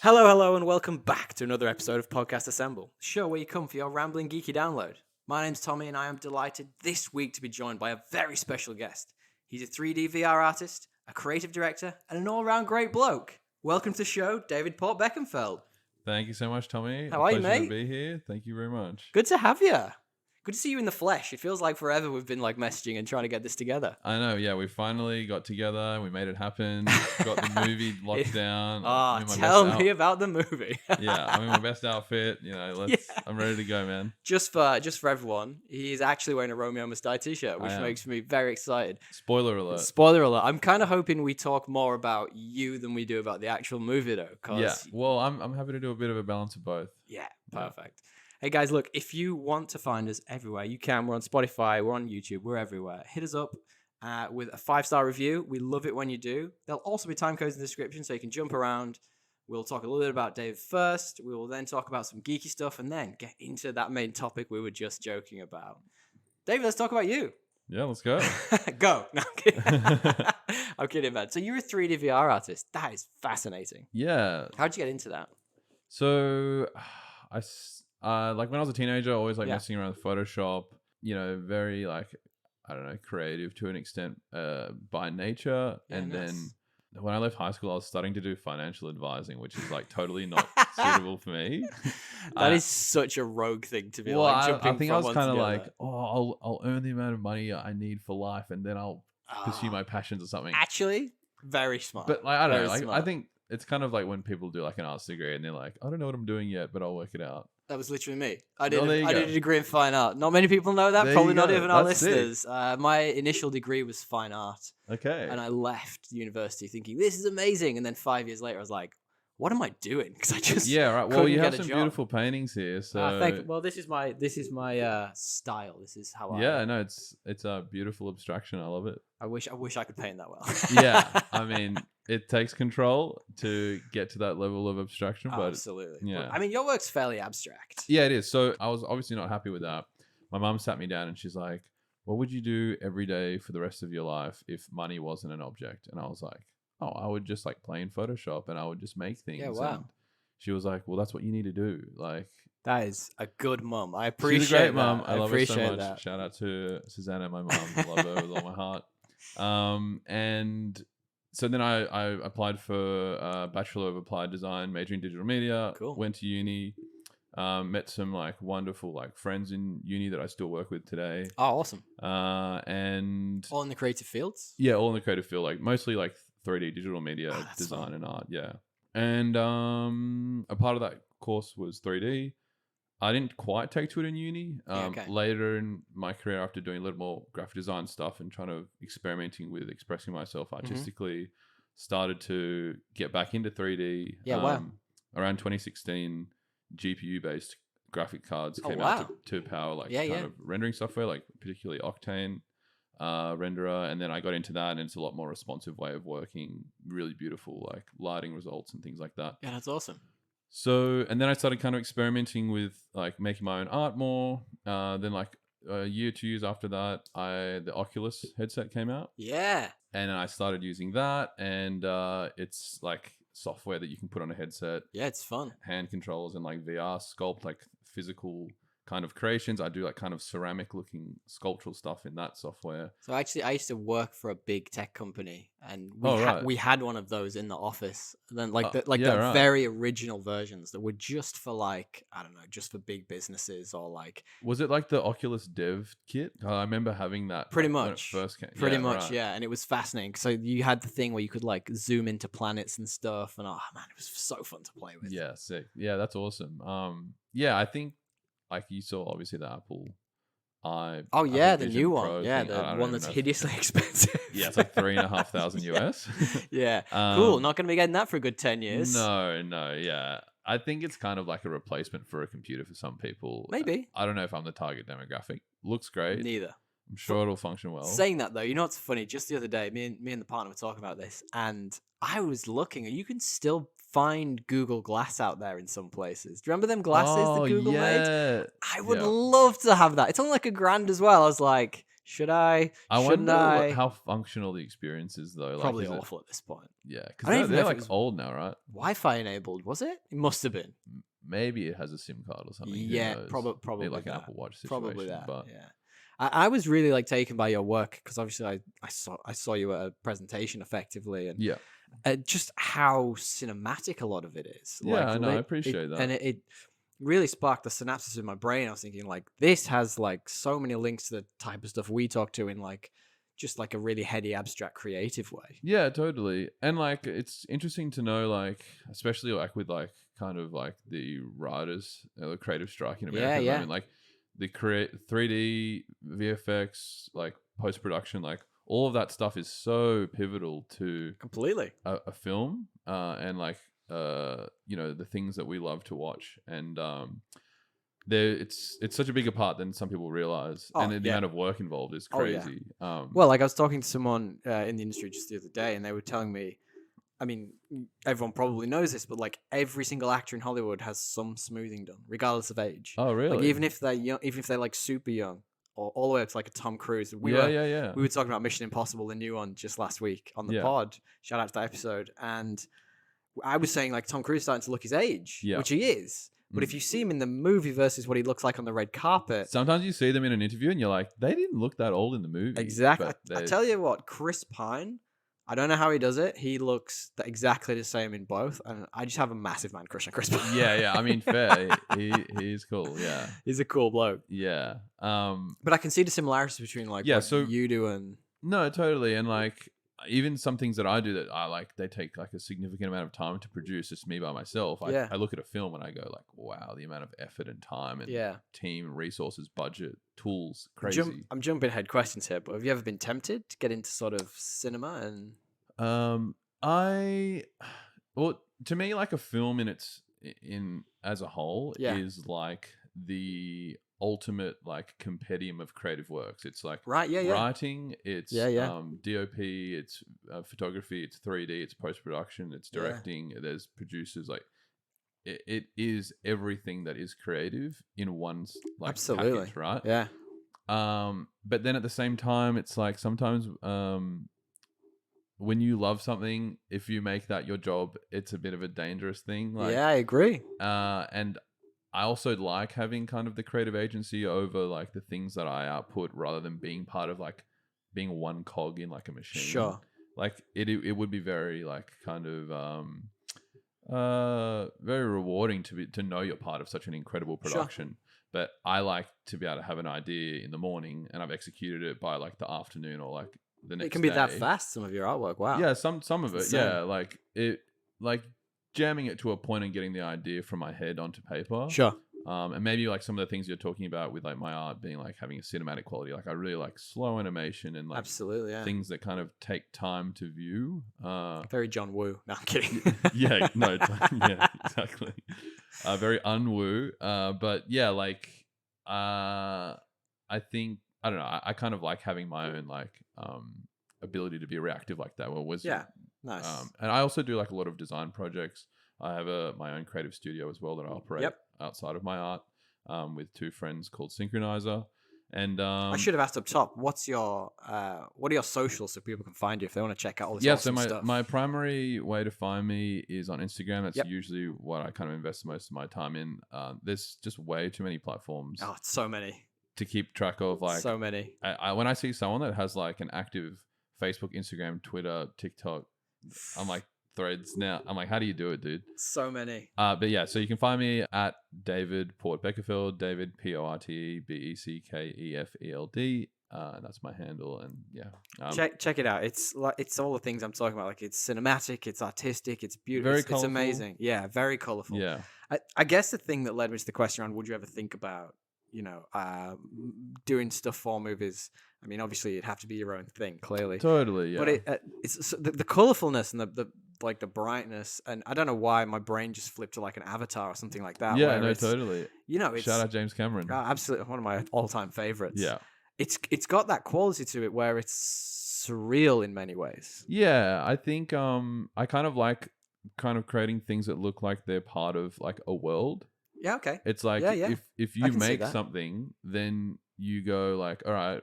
Hello, and welcome back to another episode of Podcast Assemble, the show where you come for your rambling geeky download. My name's Tommy, and I am delighted this week to be joined by a very special guest. He's a 3D VR artist, a creative director, and an all-round great bloke. Welcome to the show, David Porte Beckefeld. Thank you so much, Tommy. How are you, Pleasure mate? to be here. Thank you very much. Good to have you. Good to see you in the flesh. It feels like forever we've been messaging and trying to get this together. I know, yeah, we finally got together. We made it happen. Got the movie locked down. Tell me about the movie. Yeah, I'm in my best outfit. I'm ready to go, man. Just for everyone, he's actually wearing a Romeo Must Die t-shirt, which makes me very excited. Spoiler alert. Spoiler alert. I'm kind of hoping we talk more about you than we do about the actual movie, though. Yeah, well, I'm happy to do a bit of a balance of both. Yeah, perfect. Hey guys, look, if you want to find us everywhere, you can. We're on Spotify, we're on YouTube, we're everywhere. Hit us up with a 5-star review. We love it when you do. There'll also be time codes in the description so you can jump around. We'll talk a little bit about Dave first. We will then talk about some geeky stuff and then get into that main topic we were just joking about. David, let's talk about you. Yeah, let's go. Go. No, I'm kidding. I'm kidding, man. So you're a 3D VR artist. That is fascinating. Yeah. How'd you get into that? So, when I was a teenager, I always messing around with Photoshop. Very creative to an extent by nature. Yeah, and nice. then when I left high school, I was starting to do financial advising, which is totally not suitable for me. That is such a rogue thing to be Well, jumping I think from I was one kind of to the like, other. I'll earn the amount of money I need for life, and then I'll pursue my passions or something. Actually, very smart. But I don't know. Very I smart. think it's kind of like when people do an arts degree and they're like, I don't know what I'm doing yet, but I'll work it out. That was literally me. I there you did go. a degree in fine art. Not many people know that. There Probably you not go. even our That's sick. listeners. My initial degree was fine art, Okay. and I left university thinking this is amazing. And then 5 years later, I was like, "What am I doing?" Because I just Yeah, right. Well, couldn't you have get a some job. beautiful paintings here. So Well, this is my style. This is how yeah, no, it's a beautiful abstraction. I love it. I wish I could paint that well. Yeah, I mean, it takes control to get to that level of abstraction, but Absolutely. yeah. But, I mean, your work's fairly abstract. yeah, it is. So I was obviously not happy with that. My mum sat me down and she's like, "What would you do every day for the rest of your life if money wasn't an object?" And I was like, "Oh, I would just play in Photoshop and I would just make things." Yeah, wow. And she was like, "Well, that's what you need to do." That is a good mum. I appreciate She's a great that. mum. I love her so appreciate much. that. Shout out to Susanna, my mum. Love her with all my heart. And so then I applied for a Bachelor of Applied Design, major in digital media. Cool. Went to uni. Met some wonderful friends in uni that I still work with today. Oh, awesome. And All in the creative fields? yeah, all in the creative field, mostly 3D digital media that's design fun. and art. Yeah. And a part of that course was 3D. I didn't quite take to it in uni. Okay. Later in my career, after doing a little more graphic design stuff and trying to experimenting with expressing myself artistically, started to get back into 3D. Yeah, wow. Around 2016, GPU-based graphic cards came wow. out to power Yeah. of rendering software, particularly Octane renderer. And then I got into that, and it's a lot more responsive way of working, really beautiful lighting results and things like that. Yeah, that's awesome. So, and then I started kind of experimenting with making my own art more. Then a year, 2 years after that, the Oculus headset came out, Yeah. and I started using that. And it's software that you can put on a headset, Yeah, it's fun. hand controls, and VR sculpt physical kind of creations. I do kind of ceramic looking sculptural stuff in that software. So actually, I used to work for a big tech company, and we had one of those in the office. And then the very original versions that were just for I don't know, just for big businesses or Was it the Oculus Dev Kit? I remember having that pretty when it much first came. Pretty Yeah, much, right. yeah. And it was fascinating. So you had the thing where you could zoom into planets and stuff, and oh man, it was so fun to play with. Yeah, sick. Yeah, that's awesome. Yeah, I think you saw obviously the Apple Eye. Oh yeah, the Vision new Pro one. Yeah, thing. I the don't one even that's know if- hideously expensive. Yeah, it's $3,500 US. Yeah, cool. Not gonna be getting that for a good 10 years. No, yeah. I think it's kind of a replacement for a computer for some people. Maybe. I don't know if I'm the target demographic. Looks great. Neither. I'm sure it'll function well. Saying that though, you know what's funny? Just the other day, me and the partner were talking about this, and I was looking, and you can still find Google Glass out there in some places. Do you remember them glasses that Google made? I would love to have that. It's only $1,000 as well. I was like, Should I? I Shouldn't wonder I? how functional the experience is though. Like, Probably is it? awful at this point. Yeah, I don't because even know they're if it like was old now, right? Wi-Fi enabled, was it? It must have been. Maybe it has a SIM card or something. Yeah, Who knows? probably Maybe like an that. Apple Watch Probably situation. that. But Yeah. I was really like taken by your work because obviously I saw you at a presentation effectively, and yeah, just how cinematic a lot of it is. Yeah, I know, I it- appreciate that. and it really sparked the synapses in my brain. I was thinking like this has like so many links to the type of stuff we talk to in like just like a really heady, abstract, creative way. yeah, totally. And like, it's interesting to know, like, especially like with like kind of like the writers, the creative strike in America Yeah, at the yeah. moment, like the create 3D, VFX, like post production, like all of that stuff is so pivotal to Completely. a film, and like the things that we love to watch, and there it's such a bigger part than some people realize, Oh, and the yeah. amount of work involved is Oh, yeah. crazy. Well, like I was talking to someone in the industry just the other day, and they were telling me, I mean, everyone probably knows this, but like every single actor in Hollywood has some smoothing done, regardless of age. Oh, really? Like even if they're young, even if they're like super young, or all the way up to like a Tom Cruise. We yeah. were talking about Mission Impossible, the new one, just last week on the Yeah. pod. Shout out to that episode, and I was saying like Tom Cruise starting to look his age, Yeah. which he is. But if you see him in the movie versus what he looks like on the red carpet, Sometimes you see them in an interview and you're like, they didn't look that old in the movie. exactly. but I tell you what, Chris Pine, I don't know how he does it. He looks exactly the same in both, and I just have a massive man crush on Chris Pine. yeah. I mean, fair. He's cool. Yeah, He's a cool bloke. yeah. But I can see the similarities between like Yeah, what so- you do and No, totally. And like, even some things that I do that I like, they take like a significant amount of time to produce. Just me by myself. Yeah. I look at a film and I go like, wow, the amount of effort and time and yeah. team, resources, budget, tools, crazy. I'm jumping ahead questions here, but have you ever been tempted to get into sort of cinema and Well, to me, like a film in as a whole Yeah. is like the ultimate like compendium of creative works. It's like right? Yeah, yeah. writing, it's Yeah. DOP, it's photography, it's 3D, it's post production, it's Yeah. directing. There's producers. Like it is everything that is creative in one like Absolutely. package, right? Yeah. But then at the same time, it's like sometimes when you love something, if you make that your job, it's a bit of a dangerous thing. Like, yeah, I agree. and I also like having kind of the creative agency over like the things that I output, rather than being part of like being one cog in like a machine. Sure. Like it would be very like kind of very rewarding to know you're part of such an incredible Sure. production. But I like to be able to have an idea in the morning and I've executed it by like the afternoon or like the next It can be that day. fast. Some of your artwork. Wow. Yeah, some of it. It's Yeah, like it, like jamming it to a point and getting the idea from my head onto paper. Sure. And maybe like some of the things you're talking about with like my art being like having a cinematic quality. Like I really like slow animation and like Absolutely. Yeah. things that kind of take time to view. Very John Woo. No, I'm kidding. Yeah, no, yeah, exactly. Very unwoo. But yeah, like I think I don't know. I kind of like having my own like ability to be reactive like that. Well, was Yeah. Nice. and I also do like a lot of design projects. I have my own creative studio as well that I operate Yep. outside of my art with two friends called Synchronizer. And I should have asked up top. What are your socials so people can find you if they want to check out all this awesome so stuff? my primary way to find me is on Instagram. That's Yep. usually what I kind of invest most of my time in. There's just way too many platforms Oh, it's so many. to keep track of. Like So many. I when I see someone that has like an active Facebook, Instagram, Twitter, TikTok, I'm like Threads now. I'm like, how do you do it, dude? So many. But yeah, so you can find me at David Porte Beckefeld, David Porte Beckefeld. That's my handle, and yeah, Check it out. It's all the things I'm talking about. Like it's cinematic, it's artistic, it's beautiful. Very It's colourful. amazing. Yeah, very colorful. yeah, I guess the thing that led me to the question around would you ever think about, doing stuff for movies? I mean, obviously it'd have to be your own thing, clearly. totally, yeah. But it's the colorfulness and the like the brightness, and I don't know why my brain just flipped to like an Avatar or something like that. Yeah, where no, it's, totally. It's Shout out James Cameron. absolutely one of my all-time favorites. Yeah, It's got that quality to it where it's surreal in many ways. yeah. I think I kind of like creating things that look like they're part of like a world. Yeah. Okay. It's like Yeah. if you can see make that. something, then you go like, all right,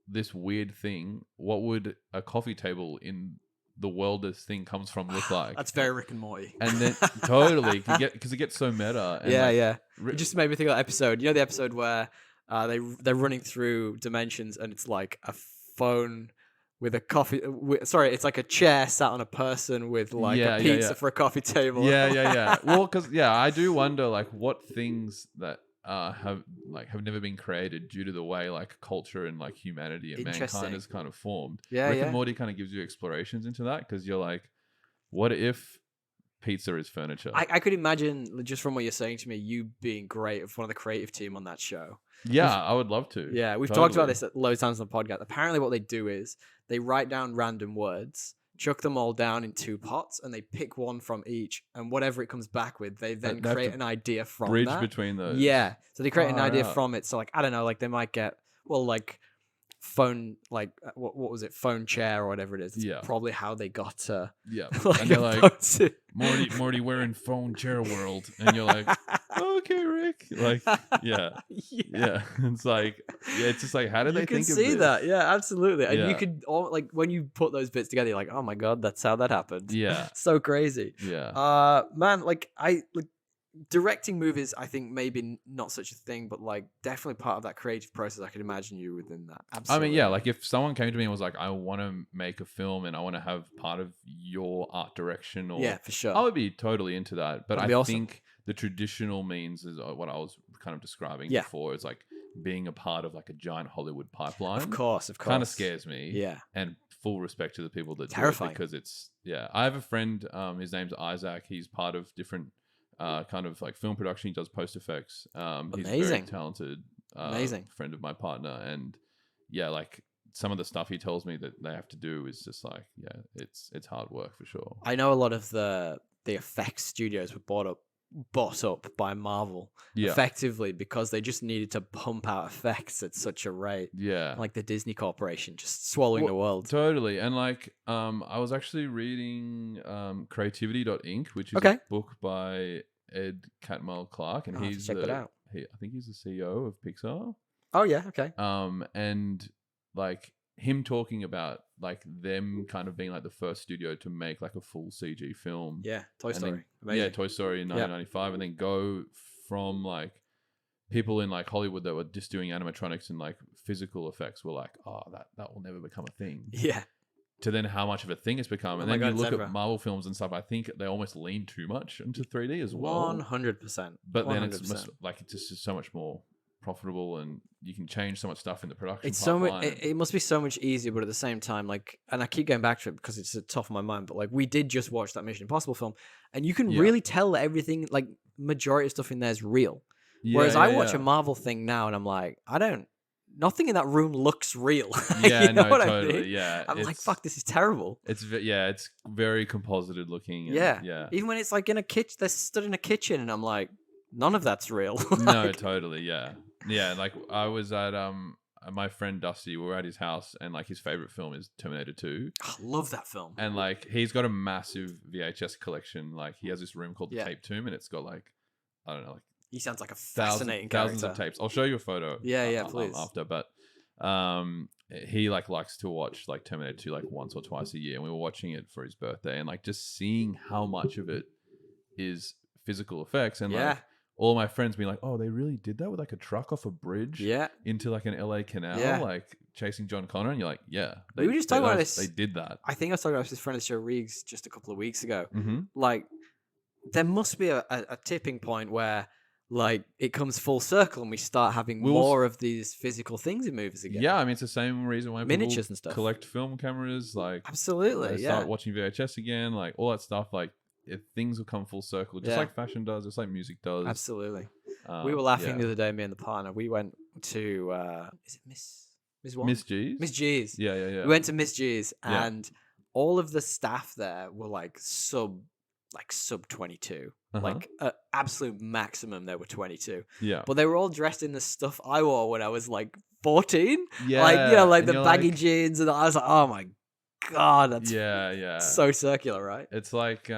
this weird thing, what would a coffee table in the world this thing comes from look like? That's very Rick and Morty. And then totally, because it gets so meta. And Yeah. Ri- It just made me think of that episode. You know the episode where they're running through dimensions and it's like a phone with a coffee. Sorry, it's like a chair sat on a person with like a pizza for a coffee table. Yeah. Well, because I do wonder like what things that have never been created due to the way like culture and like humanity and mankind has kind of formed. Rick and Morty kind of gives you explorations into that, because you're like, what if pizza is furniture? I could imagine, just from what you're saying to me, you being great with one of the creative team on that show. Yeah, I would love to. Yeah, we've talked about this loads of times on the podcast. Apparently what they do is they write down random words, chuck them all down in 2 pots, and they pick one from each, and whatever it comes back with, they then create an idea from bridge that. between those. Yeah, so they create an idea from it. So like, I don't know, like they might get, well, like phone, like what was it, phone chair or whatever it is. It's probably how they got to like, and they're like, Morty, we're in phone chair world, and you're like, okay, Rick, like yeah. It's like, it's just like, how did they think of this? You can see that, absolutely. And you could all, like, when you put those bits together, you're like, oh my god, that's how that happened. So crazy. Man, like directing movies, I think maybe not such a thing, but like definitely part of that creative process. I could imagine you within that. Absolutely. I mean, like if someone came to me and was like, I want to make a film and I want to have part of your art direction, or for sure, I would be totally into that. But I think the traditional means is what I was kind of describing before. It's like being a part of like a giant Hollywood pipeline. Of course. Kind of scares me. Yeah. And full respect to the people that Terrifying. do it, because it's I have a friend, his name's Isaac. He's part of different kind of like film production. He does post effects. He's a very talented friend of my partner, and like some of the stuff he tells me that they have to do is just like, it's hard work for sure. I know a lot of the effects studios were bought up by Marvel effectively because they just needed to pump out effects at such a rate. Like the Disney Corporation just swallowing the world. Totally. And like I was actually reading Creativity.inc, which is a book by Ed Catmull Clark, and he's check it out. I think he's the CEO of Pixar. Oh yeah, okay. And like him talking about like them kind of being like the first studio to make like a full CG film. Toy Story. Toy Story in 1995, and then go from like people in like Hollywood that were just doing animatronics and like physical effects were like, oh, that will never become a thing. To then how much of a thing it's become. And then you look at Marvel films and stuff, I think they almost lean too much into 3D as well. 100%. But then it's just so much more profitable, and you can change so much stuff in the production. It's so much. It must be so much easier, but at the same time, like, and I keep going back to it because it's at the top of my mind. But like, we did just watch that Mission Impossible film, and you can really tell that everything, like, majority of stuff in there is real. Whereas I watch a Marvel thing now, and I'm like, nothing in that room looks real. You know what totally. I mean? Yeah, I'm like, fuck, this is terrible. It's very composited looking. And, Even when it's like in a kitchen, they're stood in a kitchen, and I'm like, none of that's real. No, totally. Yeah. Like I was at my friend Dusty. We were at his house, and like his favorite film is Terminator 2. I love that film. And like he's got a massive VHS collection. Like he has this room called the Tape Tomb, and it's got like, I don't know, like, he sounds like a fascinating thousands of tapes. I'll show you a photo. Please. After, but he like likes to watch like Terminator 2 like once or twice a year, and we were watching it for his birthday, and like just seeing how much of it is physical effects, and like all my friends being like, oh, they really did that with like a truck off a bridge into like an LA canal, like chasing John Connor, and you're like, we were just talking about this. They did that. I think I was talking about this with friend of the show, Reegs, just a couple of weeks ago. Like, there must be a tipping point where like it comes full circle and we start having more of these physical things in movies again. I mean, it's the same reason why miniatures people and stuff collect film cameras, like absolutely, they start watching VHS again, like all that stuff. Like things will come full circle, just like fashion does, just like music does. Absolutely. We were laughing the other day, me and the partner. We went to is it Miss what? Miss G's? Miss G's. Yeah. We went to Miss G's, and all of the staff there were like sub 22. Like absolute maximum they were 22. But they were all dressed in the stuff I wore when I was like 14. Like the baggy jeans, and I was like, oh my god, that's so circular, right? It's like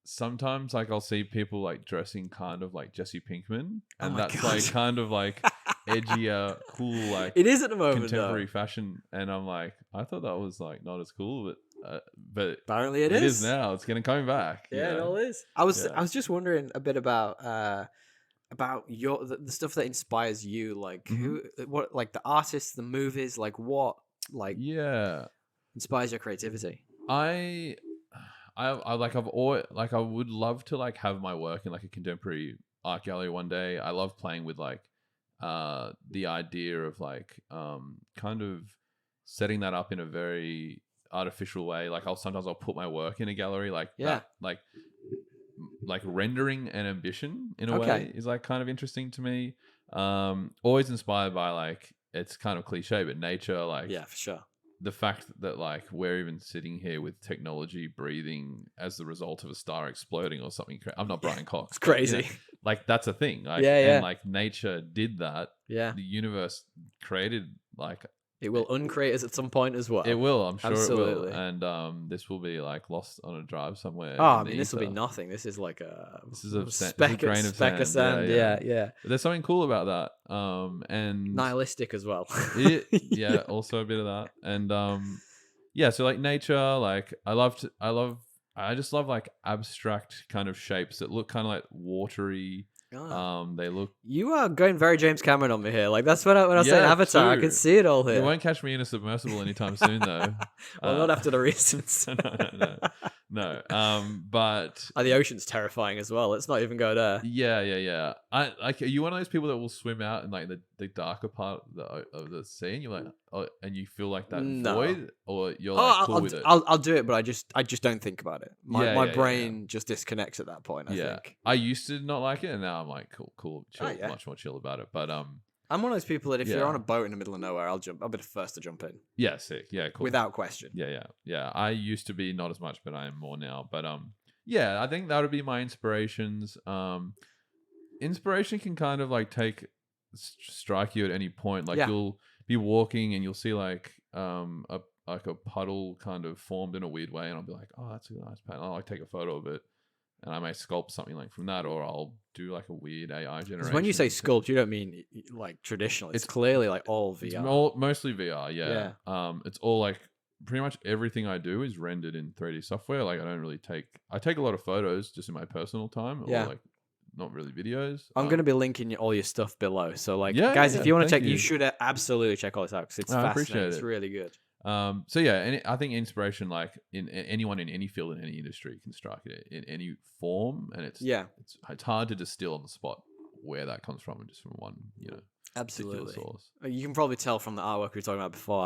sometimes like I'll see people like dressing kind of like Jesse Pinkman, and that's like kind of like edgier, cool, like It is at the moment, contemporary though. fashion, and I'm like, I thought that was like not as cool, but Apparently, it is now. It's gonna come back. You Yeah, it know? all is. I was Yeah. just wondering a bit about your the stuff that inspires you, like Mhm. what, like the artists, the movies, like what, like Yeah. inspires your creativity. I I like I've always like I would love to like have my work in like a contemporary art gallery one day. I love playing with like the idea of like kind of setting that up in a very artificial way. Like I'll put my work in a gallery like Yeah. that, like rendering an ambition in a Okay. way is like kind of interesting to me. Always inspired by like, it's kind of cliche, but nature, like Yeah, for sure. the fact that like we're even sitting here with technology breathing as the result of a star exploding or something. I'm not Brian Cox. It's but, crazy. like that's a thing. Like, Yeah, yeah. and like nature did that. Yeah, The universe created like it will uncreate us at some point as well. it will. I'm sure Absolutely. it will. And this will be like lost on a drive somewhere. Oh, I in the mean, this will be ether. nothing. This is like a This is a speck, grain of speck of sand. sand. Yeah. Yeah. But there's something cool about that. And Nihilistic as well. yeah, also a bit of that. And yeah, so like nature, like I just love like abstract kind of shapes that look kind of like watery. Ah. They look. You are going very James Cameron on me here. Like that's when I say Yeah, Avatar, I can too. see it all You here. won't catch me in a submersible anytime soon, though. Well, not after the recent. no. But Oh, the ocean's terrifying as well. Let's not even go there. yeah. I like. Are you one of those people that will swim out in like the darker part of the sea, and you're like, oh, and you feel like that No. void, or you're like cool with it? I'll do it, but I just don't think about it. My Yeah. brain just disconnects at that point. I think. I used to not like it, and now I'm like, cool, chill, Oh, yeah. much more chill about it. But I'm one of those people that if Yeah. you're on a boat in the middle of nowhere, I'll be the first to jump in yeah, sick, yeah, cool, without question. yeah. I used to be not as much, but I am more now. But yeah, I think that would be my inspirations. Inspiration can kind of like strike you at any point. Like Yeah. you'll be walking and you'll see like a puddle kind of formed in a weird way, and I'll be like, oh, that's a nice pattern. I'll like take a photo of it, and I may sculpt something like from that, or I'll do like a weird AI generation. Because when you say sculpt, you don't mean like traditional. It's clearly like all VR. It's mostly VR, yeah. It's all like pretty much everything I do is rendered in 3D software. Like I take a lot of photos just in my personal time, Yeah. or like not really videos. I'm going to be linking all your stuff below. So like, Yeah, guys, yeah, if you want to thank check, you you. should absolutely check all this out because it's I fascinating. appreciate It's it. really good. So yeah, and I think inspiration, like anyone in any field in any industry, can strike it in any form, and it's hard to distill on the spot where that comes from, just from one particular Absolutely. source. You can probably tell from the artwork we were talking about before.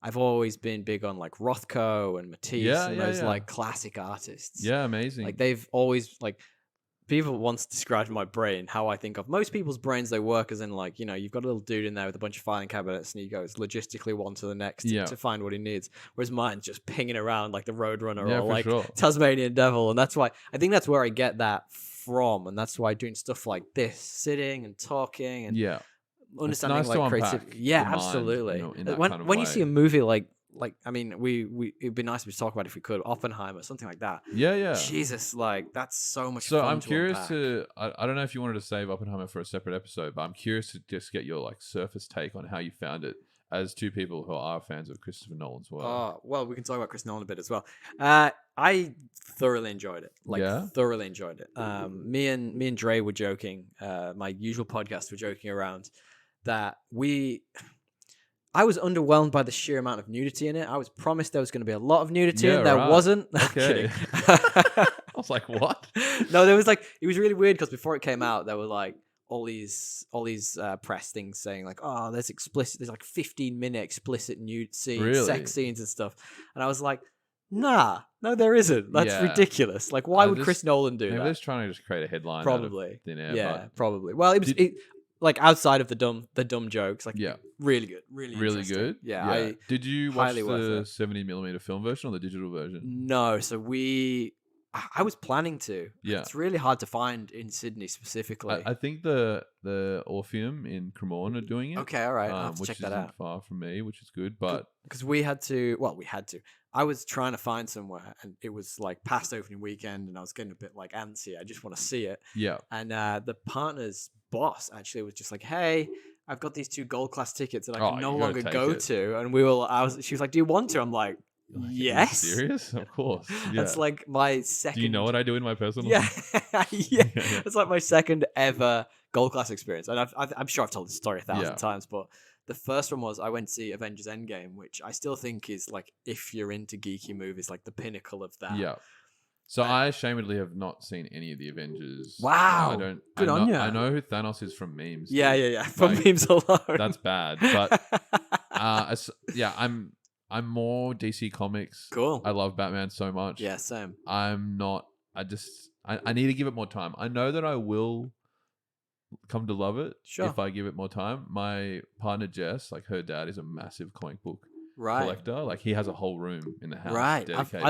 I've always been big on like Rothko and Matisse and those like classic artists. Yeah, amazing. Like they've always like people once described my brain how I think of most people's brains. They work as in like, you've got a little dude in there with a bunch of filing cabinets and he goes logistically one to the next to find what he needs. Whereas mine's just pinging around like the Roadrunner or like Tasmanian Devil. And that's why I think that's where I get that from. And that's why doing stuff like this, sitting and talking and understanding like creativity. Yeah, absolutely. When you see a movie like I mean, it'd be nice to talk about if we could Oppenheimer, something like that. Yeah. Jesus, like that's so much. So fun I'm curious unpack. I don't know if you wanted to save Oppenheimer for a separate episode, but I'm curious to just get your like surface take on how you found it as two people who are fans of Christopher Nolan's work. Oh, well, we can talk about Chris Nolan a bit as well. I thoroughly enjoyed it. Thoroughly enjoyed it. Me and Dre were joking. My usual podcast, were joking around that I was underwhelmed by the sheer amount of nudity in it. I was promised there was going to be a lot of nudity, and there wasn't. Okay. I was like, what? No, there was like, it was really weird because before it came out, there were like all these press things saying like, oh, there's like 15-minute explicit nude scenes, sex scenes and stuff. And I was like, no, there isn't. That's ridiculous. Like, why would Chris Nolan do that? Maybe they're just trying to just create a headline. Probably. Thin air, yeah, probably. Well, it was like outside of the dumb jokes, like really good, really good. Yeah. Did you watch the 70mm film version or the digital version? No, so I was planning to. Yeah, it's really hard to find in Sydney specifically. I think the Orpheum in Cremorne are doing it. Okay, all right, I'll have to check that out. Far from me, which is good, but because we had to. I was trying to find somewhere, and it was like past opening weekend, and I was getting a bit like antsy. I just want to see it. Yeah, and the partners boss actually was just like, "Hey, I've got these 2 gold class tickets that I Oh, can no you gotta longer take go it. to," and she was like, "Do you want to?" I'm like, Like, are you "Yes." serious? Of course. Yeah. That's like my Do you second. know what I do in my personal Yeah, life? yeah. Yeah. It's like my second ever gold class experience, and I'm sure I've told this story 1,000 Yeah. times, but the first one was I went to see Avengers Endgame, which I still think is like, if you're into geeky movies, like the pinnacle of that. Yeah. So Uh, I ashamedly have not seen any of the Avengers. Wow. I don't. Good on ya. I know who Thanos is from memes. Yeah, dude. yeah, yeah. From Like, memes alone. that's bad. But yeah, I'm more DC Comics. Cool. I love Batman so much. Yeah, same. I'm not. I need to give it more time. I know that I will come to love it Sure. if I give it more time. My partner Jess, like her dad, is a massive comic book Right. collector. Like he has a whole room in the house Right. dedicated.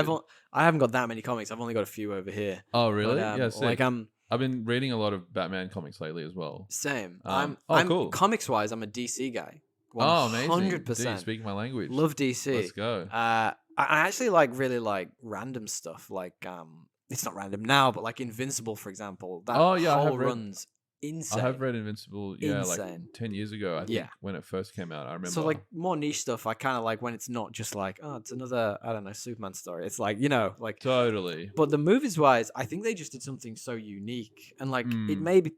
I haven't got that many comics. I've only got a few over here. Oh really? But, Yeah. Sick. like I've been reading a lot of Batman comics lately as well. same. Oh, I'm cool. comics wise, I'm a DC guy. 100%. Oh, amazing! Dude, you speak my language. Love DC. Let's go. I actually really like random stuff. Like it's not random now, but like Invincible, for example. That Oh, yeah, I whole have read- run's insane. I have read Invincible. Yeah, like Insane. 10 years ago. I think Yeah. when it first came out. I remember. So like more niche stuff, I kind of like when it's not just like, oh, it's another, I don't know, Superman story. It's like, you know, like. Totally. But the movies wise, I think they just did something so unique, and like it may be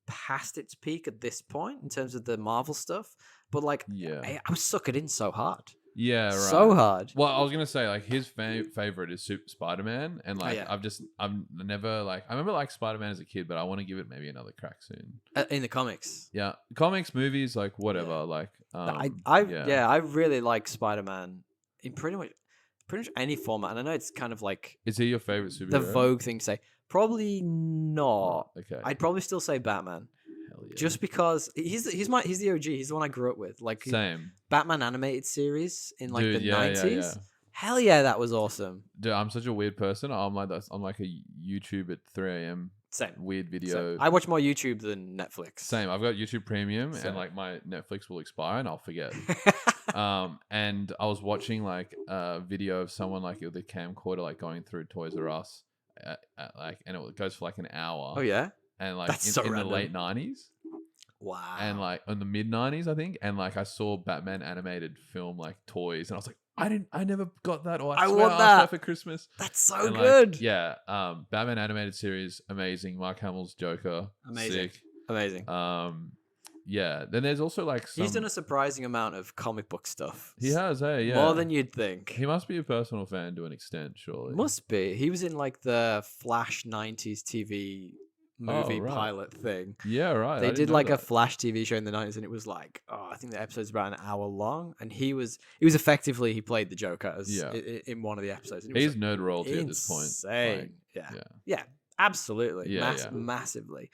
past its peak at this point in terms of the Marvel stuff. But like, Yeah. I was sucking in so hard. Yeah, right. So hard. Well, I was gonna say like his favorite is Spider-Man, and like yeah. I'm never like I remember like Spider-Man as a kid, but I want to give it maybe another crack soon. In the comics. Yeah, comics, movies, like whatever. Yeah. Like I really like Spider-Man in pretty much any format, and I know it's kind of like Is he your favorite superhero? the Vogue thing to say. Probably not. Okay. I'd probably still say Batman. Hell yeah. Just because he's the OG. He's the one I grew up with. Like Same. Batman animated series in like Dude, the yeah, 90s. yeah. Hell yeah, that was awesome. Dude, I'm such a weird person. I'm like a YouTube at 3 a.m. Same. weird video. Same. I watch more YouTube than Netflix. Same. I've got YouTube Premium, Same. and like my Netflix will expire, and I'll forget. And I was watching like a video of someone like with a camcorder like going through Toys R Us, and it goes for like an hour. Oh yeah. And like That's so in the random. late 90s. Wow. And like in the mid 90s, I think. And like I saw Batman animated film like toys, and I was like, I never got that. Or I swear want I asked that. for Christmas. That's so And, like, good. yeah. Batman animated series, amazing. Mark Hamill's Joker, Amazing. sick. Amazing. Yeah. Then there's also like some. He's done a surprising amount of comic book stuff. He has, hey, yeah. More than you'd think. He must be a personal fan to an extent, surely. Must be. He was in like the Flash 90s TV movie right. pilot thing. Yeah, right. They I did didn't know like a that. Flash TV show in the 90s, and it was like, I think the episode's about an hour long, and he was effectively, he played the Joker as Yeah. in one of the episodes. And it He's was nerd royalty at this point. insane. Like, Yeah. yeah. Yeah, absolutely. Yeah, yeah. Massively.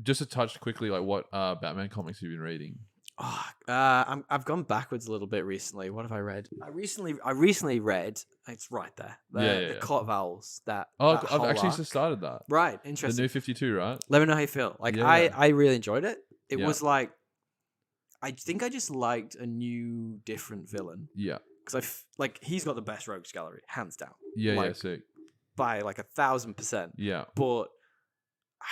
Just to touch quickly, like what Batman comics have you been reading? Oh, I've gone backwards a little bit recently. What have I read? I recently read. It's right there. The Court of Owls. That. Oh, that I've whole actually arc. just started that. Right, The interesting. new 52, right? Let me know how you feel. Like Yeah, I really enjoyed it. It Yeah. was like, I think I just liked a new, different villain Yeah. because like he's got the best rogues gallery, hands down, Yeah, Like, yeah, sick. by like 1,000%. Yeah. But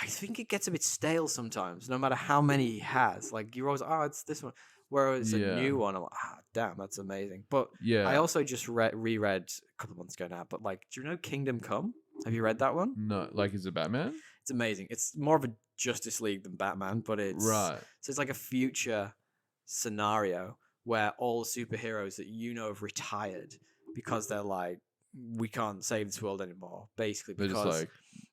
I think it gets a bit stale sometimes, no matter how many he has. Like you're always, it's this one. Whereas Yeah. a new one, I'm like, damn, that's amazing. But Yeah. I also just reread a couple of months ago now. But like, do you know Kingdom Come? Have you read that one? No, like, is it Batman? It's amazing. It's more of a Justice League than Batman, but it's Right. So it's like a future scenario where all superheroes that you know have retired because they're like, we can't save this world anymore. Basically, They're because just like,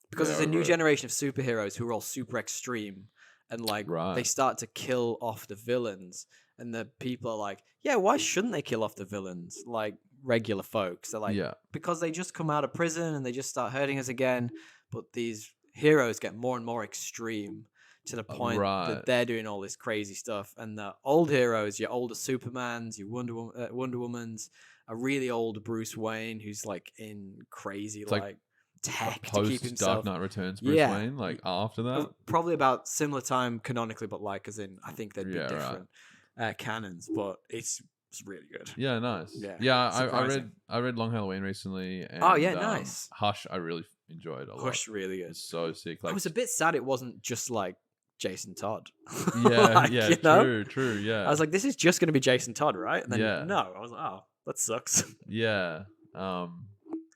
because yeah, there's a new right. generation of superheroes who are all super extreme, and like Right. they start to kill off the villains, and the people are like, yeah, why shouldn't they kill off the villains? Like regular folks, they're like, yeah. because they just come out of prison and they just start hurting us again. But these heroes get more and more extreme to the point Right. that they're doing all this crazy stuff. And the old heroes, your older Supermans, your Wonder Womans, a really old Bruce Wayne who's like in crazy like tech to keep Post himself. Dark Knight Returns, Bruce Yeah. Wayne, like after that. Probably about similar time canonically, but like as in I think they'd be Yeah, right. different canons. But it's really good. Yeah, nice. Yeah, Yeah. surprising. I read Long Halloween recently. And, Oh, yeah, nice. Hush, I really enjoyed a lot. Hush, really good. It's so sick. I Like, was a bit sad it wasn't just like Jason Todd. Yeah, Like, yeah, you know? true, yeah. I was like, this is just going to be Jason Todd, right? And then Yeah. no, I was like, oh, that sucks. Yeah.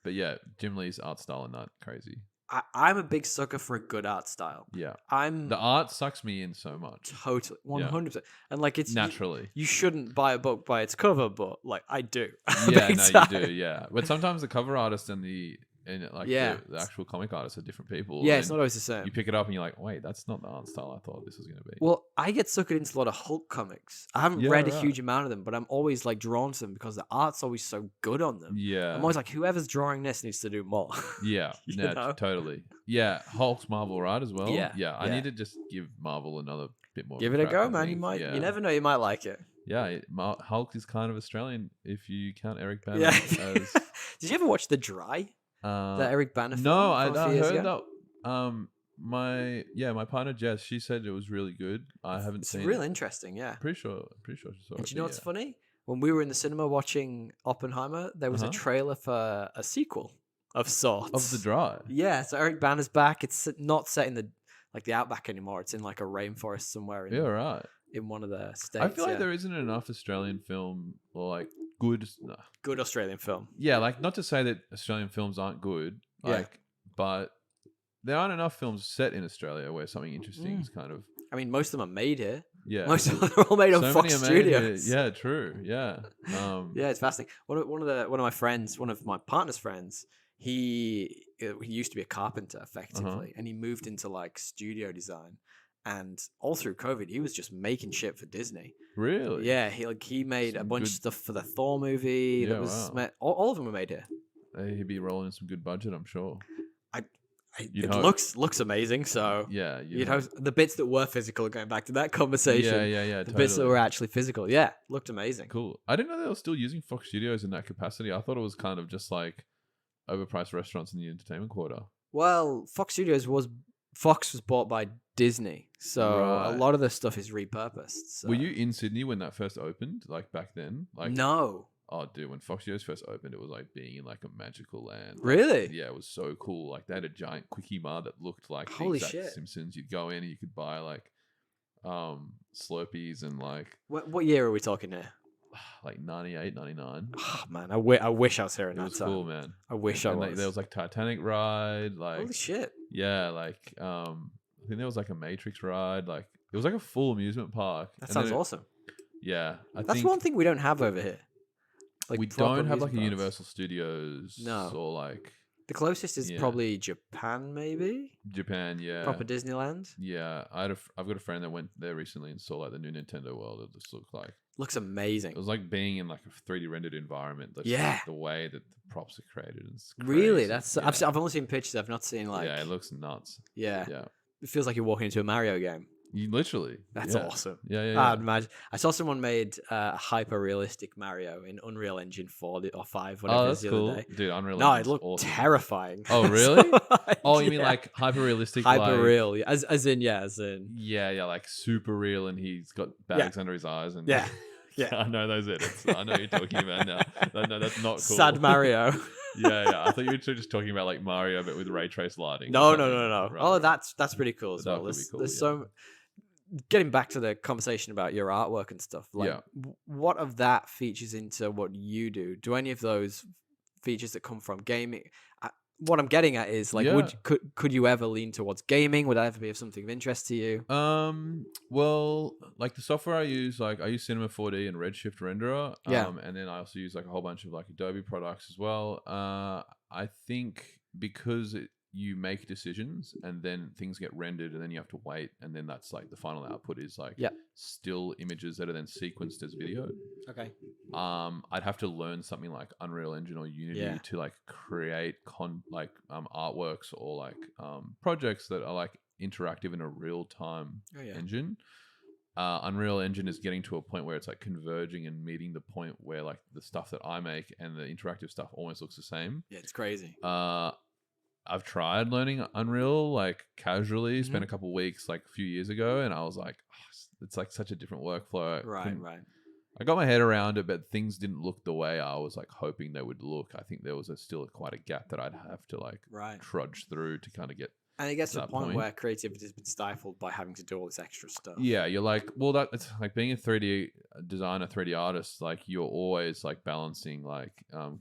But yeah, Jim Lee's art style and that crazy. I'm a big sucker for a good art style. Yeah. I'm The art sucks me in so much. totally 100%. And like it's Naturally. you shouldn't buy a book by its cover, but like I do. Yeah, Big no, time. you do, yeah. But sometimes the cover artist and the Yeah. the actual comic artists are different people. Yeah, and it's not always the same. you pick it up and you're like, wait, that's not the art style I thought this was gonna be. Well, I get suckered into a lot of Hulk comics. I haven't Yeah, read a right. huge amount of them, but I'm always like drawn to them because the art's always so good on them. Yeah. I'm always like, whoever's drawing this needs to do more. Yeah, You no, know? totally. Yeah, Hulk's Marvel, right, as well? Yeah, I yeah. need to just give Marvel another bit more. Give of it a crack, go, I man. You think. might. Yeah. You never know. You might like it. Yeah, Hulk is kind of Australian if you count Eric Bana Yeah. as. Did you ever watch The Dry? The Eric Bana film? No, I from a few years heard ago? that. My partner Jess, she said it was really good. I haven't It's seen real it. interesting, yeah. Pretty sure she saw it. And do you know but what's funny? When we were in the cinema watching Oppenheimer, there was a Uh-huh. trailer for a sequel of sorts. Of the Dry. Yeah, so Eric Bana's back. It's not set in the outback anymore. It's in like a rainforest somewhere in, Yeah, right. in one of the states. I feel like yeah. there isn't enough Australian film or like good. Good Australian film. Yeah, like not to say that Australian films aren't good, Yeah. like, but there aren't enough films set in Australia where something interesting is kind of I mean, most of them are made here. yeah. Most of them are all made on So Fox many are made here. Studios. Yeah, true. Yeah. Yeah, it's fascinating. One of my friends, one of my partner's friends, he used to be a carpenter effectively, and he moved into like studio design. And all through COVID, he was just making shit for Disney. Really? Yeah, he made a Some bunch of good- stuff for the Thor movie. Yeah, That was wow. all of them were made here. He'd be rolling some good budget, I'm sure. You'd It hope. looks amazing. So Yeah. you know the bits that were physical, going back to that conversation. Yeah. The bits that were actually physical, yeah, looked amazing. Cool. I didn't know they were still using Fox Studios in that capacity. I thought it was kind of just like overpriced restaurants in the entertainment quarter. Well, Fox was bought by Disney, so a Right. lot of the stuff is repurposed. So. Were you in Sydney when that first opened? Like back then? Like No, oh, dude, when Fox Studios first opened, it was like being in like a magical land. Like, really? yeah, it was so cool. Like they had a giant quickie mart that looked like the Holy exact shit. Simpsons. You'd go in and you could buy like Slurpees and like What year are we talking here? 98, 99. Oh, man, I wish I was here in It that was time. cool, man. I wish I And, was. like, there was like Titanic ride, like Holy shit! yeah, like I think there was like a Matrix ride, like it was like a full amusement park. That And sounds then awesome. Yeah, I That's think one thing we don't have over here. Like we proper don't have like a amusement parks. Universal Studios, No. or like The closest is Yeah. probably Japan, maybe. Japan. Yeah, Proper Disneyland. yeah. I've got a friend that went there recently and saw like the new Nintendo World. It just looked like Looks amazing. it was like being in like a 3D rendered environment. That's Yeah. like, the way that the props are created. It's Really? crazy. That's yeah. I've only seen pictures. I've not seen like yeah, it looks nuts. yeah. Yeah, It feels like you're walking into a Mario game. you literally. That's yeah. awesome. Yeah, yeah. I'd imagine. I saw someone made a hyper realistic Mario in Unreal Engine 4 or 5, whatever Oh, it that's was the cool, other day. dude. Unreal. No, it Engine's looked awesome. terrifying. Oh, really? Oh, you mean yeah. like hyper realistic? hyper like, real? Yeah. As in. Yeah, like super real, and he's got bags under his eyes, and Yeah. Yeah. I know those edits. I know what you're talking about now. No, that's not cool. Sad Mario. yeah. I thought you were just talking about like Mario, but with ray trace lighting. or No. something. Oh, Right. that's pretty cool as That well. could be There's, cool, there's yeah. so. Getting back to the conversation about your artwork and stuff, like Yeah. what of that features into what you do? Do any of those features that come from gaming? What I'm getting at is like, Yeah. could you ever lean towards gaming? Would that ever be of something of interest to you? Well, like the software I use Cinema 4D and Redshift Renderer. Yeah. And then I also use like a whole bunch of like Adobe products as well. I think because you make decisions and then things get rendered and then you have to wait, and then that's like the final output is like Yeah. still images that are then sequenced as video. Okay. I'd have to learn something like Unreal Engine or Unity Yeah. to like create artworks or like projects that are like interactive in a real time Oh yeah. engine. Unreal Engine is getting to a point where it's like converging and meeting the point where like the stuff that I make and the interactive stuff almost looks the same. Yeah, it's crazy. I've tried learning Unreal like casually, Mm-hmm. spent a couple weeks like a few years ago, and I was like, oh, it's like such a different workflow. Right. I got my head around it, but things didn't look the way I was like hoping they would look. I think there was still quite a gap that I'd have to like Right. trudge through to kind of get And it gets to to a that point point. where creativity has been stifled by having to do all this extra stuff. Yeah, you're like, well, that it's like being a 3D designer, 3D artist. Like you're always like balancing like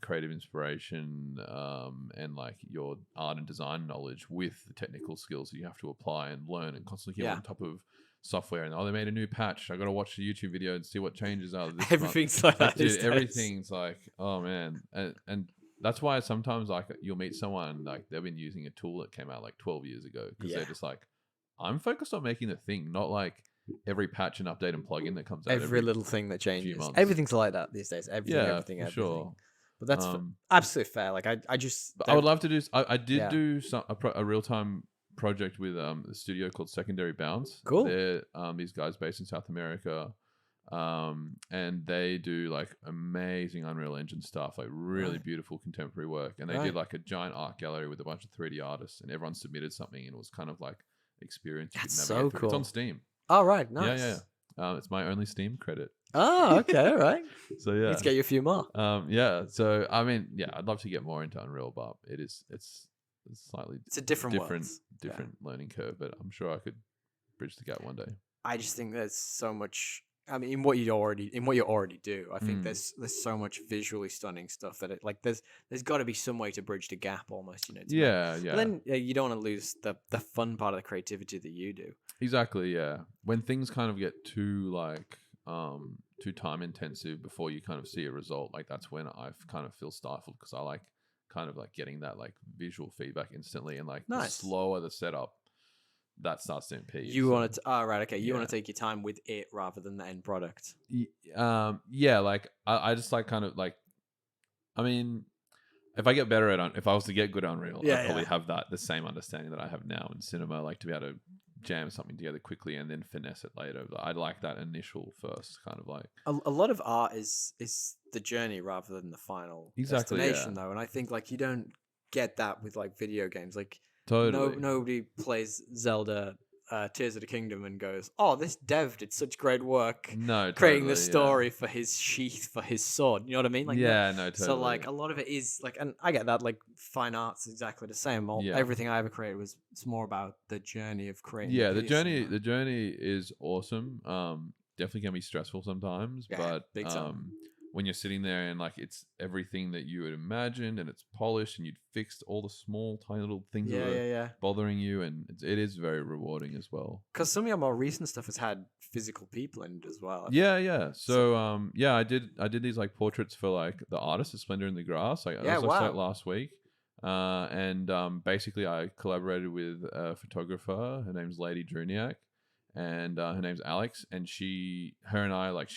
creative inspiration and like your art and design knowledge with the technical skills that you have to apply and learn and constantly keep Yeah. on top of software. And they made a new patch. I got to watch the YouTube video and see what changes are this month. Everything's like Like, that these dude, days. everything's like, oh man, and that's why sometimes like you'll meet someone like they've been using a tool that came out like 12 years ago because they're just like, I'm focused on making the thing, not like every patch and update and plugin that comes out. Every little thing that changes. months. Everything's like that these days. Everything, Yeah, everything, for everything. sure. But that's absolutely fair. Like I just, But I would love to do. I did Yeah. do a real time project with a studio called Secondary Bounce. Cool. They're these guys based in South America. And they do like amazing Unreal Engine stuff, like really beautiful contemporary work. And they did like a giant art gallery with a bunch of 3D artists, and everyone submitted something, and it was kind of like experience. That's so cool. It's on Steam. Oh right, nice. Yeah. It's my only Steam credit. Oh, okay, all right. So yeah, Let's get you a few more. yeah. So I mean, yeah, I'd love to get more into Unreal, but it's slightly It's a different learning curve. But I'm sure I could bridge the gap one day. I just think there's so much. I mean, in what you already do, I think there's so much visually stunning stuff that it like there's got to be some way to bridge the gap almost, you know. Yeah. But then you don't want to lose the fun part of the creativity that you do. Exactly. Yeah. When things kind of get too like too time intensive before you kind of see a result, like that's when I kind of feel stifled because I like kind of like getting that like visual feedback instantly, and like the slower the setup, that starts to impede. You want to, right, okay. You want to take your time with it rather than the end product. Yeah, like I just like kind of like, I mean, if I get better at if I was to get good at Unreal, I'd probably have the same understanding that I have now in cinema, like to be able to jam something together quickly and then finesse it later. I'd like that initial first kind of like. A lot of art is the journey rather than the final destination, though, and I think like you don't get that with like video games, like. Totally. Nobody plays Zelda Tears of the Kingdom and goes, "Oh, this dev did such great work creating the story for his sheath for his sword." You know what I mean? Like totally. So like a lot of it is like, and I get that. Like fine art's exactly the same. Everything I ever created it's more about the journey of creating. Yeah, the journey is awesome. Definitely can be stressful sometimes, but big time. When you're sitting there and like it's everything that you had imagined and it's polished and you'd fixed all the small tiny little things that are bothering you, and it is very rewarding as well. Because some of your more recent stuff has had physical people in it as well. Yeah. So I did these like portraits for like the artist, Splendor in the Grass. Like I was like last week. And basically I collaborated with a photographer. Her name's Lady Druniak, and her name's Alex, and she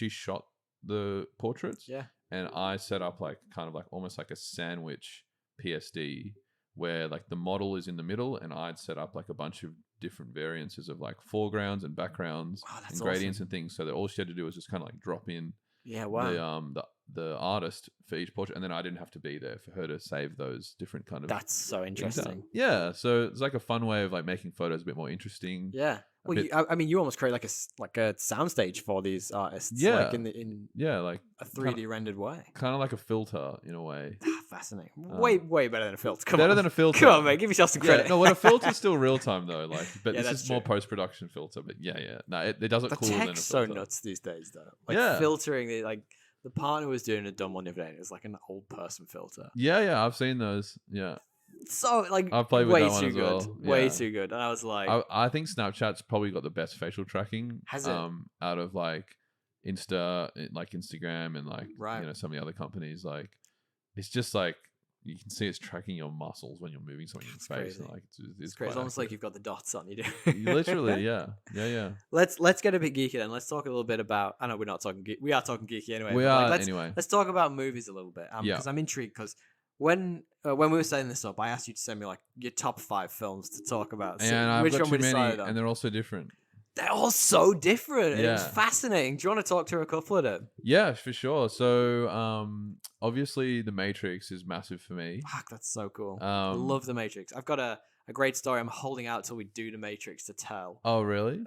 shot the portraits, and I set up like kind of like almost like a sandwich PSD where like the model is in the middle, and I'd set up like a bunch of different variances of like foregrounds and backgrounds and gradients and things, so that all she had to do was just kind of like drop in the artist for each portrait, and then I didn't have to be there for her to save those different kind of. That's so interesting. Yeah, so it's like a fun way of like making photos a bit more interesting. Yeah. Well, I mean, you almost create like a soundstage for these artists. Yeah. Like in like a 3D rendered way. Kind of like a filter in a way. Fascinating. Way better than a filter. Better than a filter. Come on, mate. Give yourself some credit. No, a filter's still real time though. Like, but this is more post production filter. But no, it does look cooler than a filter. So nuts these days though. Like filtering the like. The partner was doing a dumb one the other day. It was like an old person filter. Yeah, I've seen those. Yeah. So like I've played with way that one too as good, well. Way too good. And I was like, I think Snapchat's probably got the best facial tracking. Has it? Out of like Instagram and like some of the other companies. Like it's just like you can see it's tracking your muscles when you're moving something in your face. And, like it's crazy. It's almost like you've got the dots on you. Literally, yeah. Let's get a bit geeky then. Let's talk a little bit about. I know we're not talking. We are talking geeky anyway. Let's talk about movies a little bit. Because I'm intrigued. Because when we were setting this up, I asked you to send me like your top 5 films to talk about. So and I've got too many, and they're all so different. They're all so different. Yeah. It's fascinating. Do you want to talk to a couple of them? Yeah, for sure. So, obviously, The Matrix is massive for me. Fuck, that's so cool. I love The Matrix. I've got a great story I'm holding out till we do The Matrix to tell. Oh, really?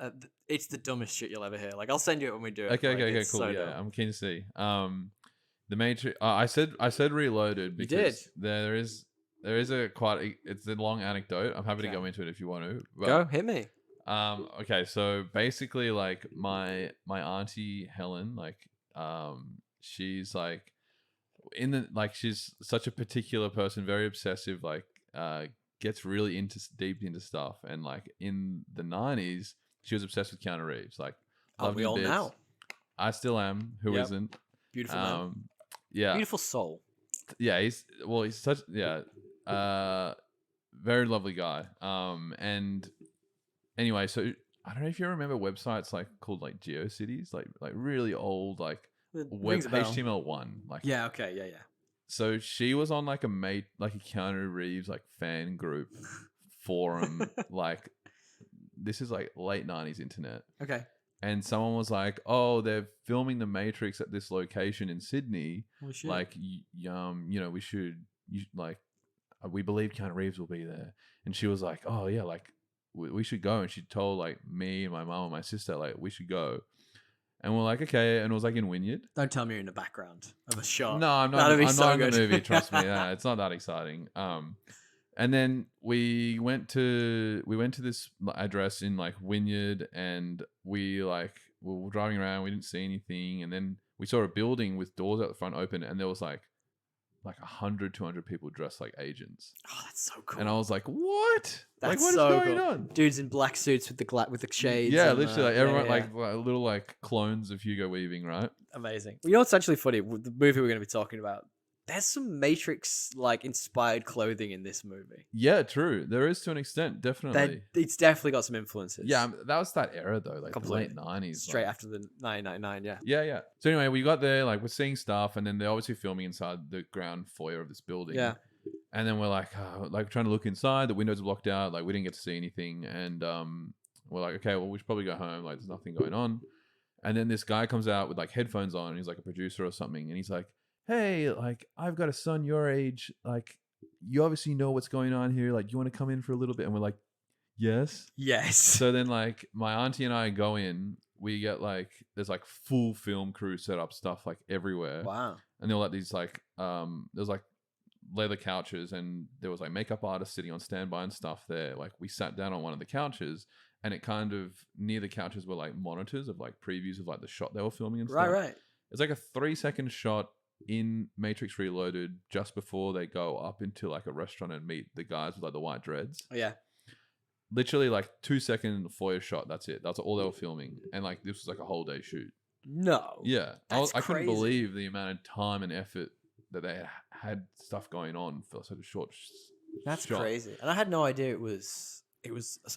It's the dumbest shit you'll ever hear. Like, I'll send you it when we do it. Okay, cool. So dumb. I'm keen to see. The Matrix. I said Reloaded because there is there is it's a long anecdote. I'm happy to go into it if you want to. But, Go, hit me. Okay, so basically, like my auntie Helen, like she's like she's such a particular person, very obsessive, like gets really deep into stuff, and like in the 90s, she was obsessed with Keanu Reeves. Like, Are loved we him all bits. now? I still am. Who Yep. not Beautiful man. Yeah. Beautiful soul. Yeah, he's such very lovely guy. And anyway, so I don't know if you remember websites like called like GeoCities, like really old like web HTML1. Like Yeah, okay, yeah. So she was on like a Keanu Reeves like fan group forum. Like this is like late 90s internet. Okay. And someone was like, "Oh, they're filming The Matrix at this location in Sydney. Like, we should, we believe Keanu Reeves will be there." And she was like, "Oh yeah, like we should go." And she told like me and my mom and my sister like we should go. And we're like, okay. And it was like in Wynyard. Don't tell me you're in the background of a shot. No, I'm not. I'm not in the movie. Trust me. Yeah, it's not that exciting. And then we went to this address in like Wynyard, and we were driving around. We didn't see anything, and then we saw a building with doors out the front open, and there was like 100, 200 people dressed like agents. Oh, that's so cool. And I was like, what? That's what so is going cool. on? Dudes in black suits with the shades. Yeah, and, literally, everyone yeah. like little like clones of Hugo Weaving, right? Amazing. You know what's actually funny? With the movie we're going to be talking about, there's some Matrix like inspired clothing in this movie. Yeah, true. There is to an extent, definitely. It's definitely got some influences. Yeah, that was that era though, like completely. The late 90s. Straight after the 1999, yeah. Yeah. So anyway, we got there, like we're seeing stuff, and then they're obviously filming inside the ground foyer of this building. Yeah. And then we're like trying to look inside. The windows are blocked out. Like we didn't get to see anything, and we're like, okay, well we should probably go home. Like there's nothing going on. And then this guy comes out with like headphones on, and he's like a producer or something, and he's like, "Hey, like I've got a son your age. Like you obviously know what's going on here. Like you want to come in for a little bit?" And we're like, "Yes." So then like my auntie and I go in. We get like there's like full film crew set up stuff like everywhere. Wow. And there were like these like there's like leather couches, and there was like makeup artists sitting on standby and stuff there. Like we sat down on one of the couches, and it kind of near the couches were like monitors of like previews of like the shot they were filming and stuff. Right. It's like a 3-second shot in Matrix Reloaded just before they go up into like a restaurant and meet the guys with like the white dreads. Oh, yeah. Literally like 2-second foyer shot. That's it. That's all they were filming. And like this was like a whole day shoot. No. Yeah. I couldn't crazy. believe the amount of time and effort that they had stuff going on for such a short That's shot. crazy. And I had no idea it was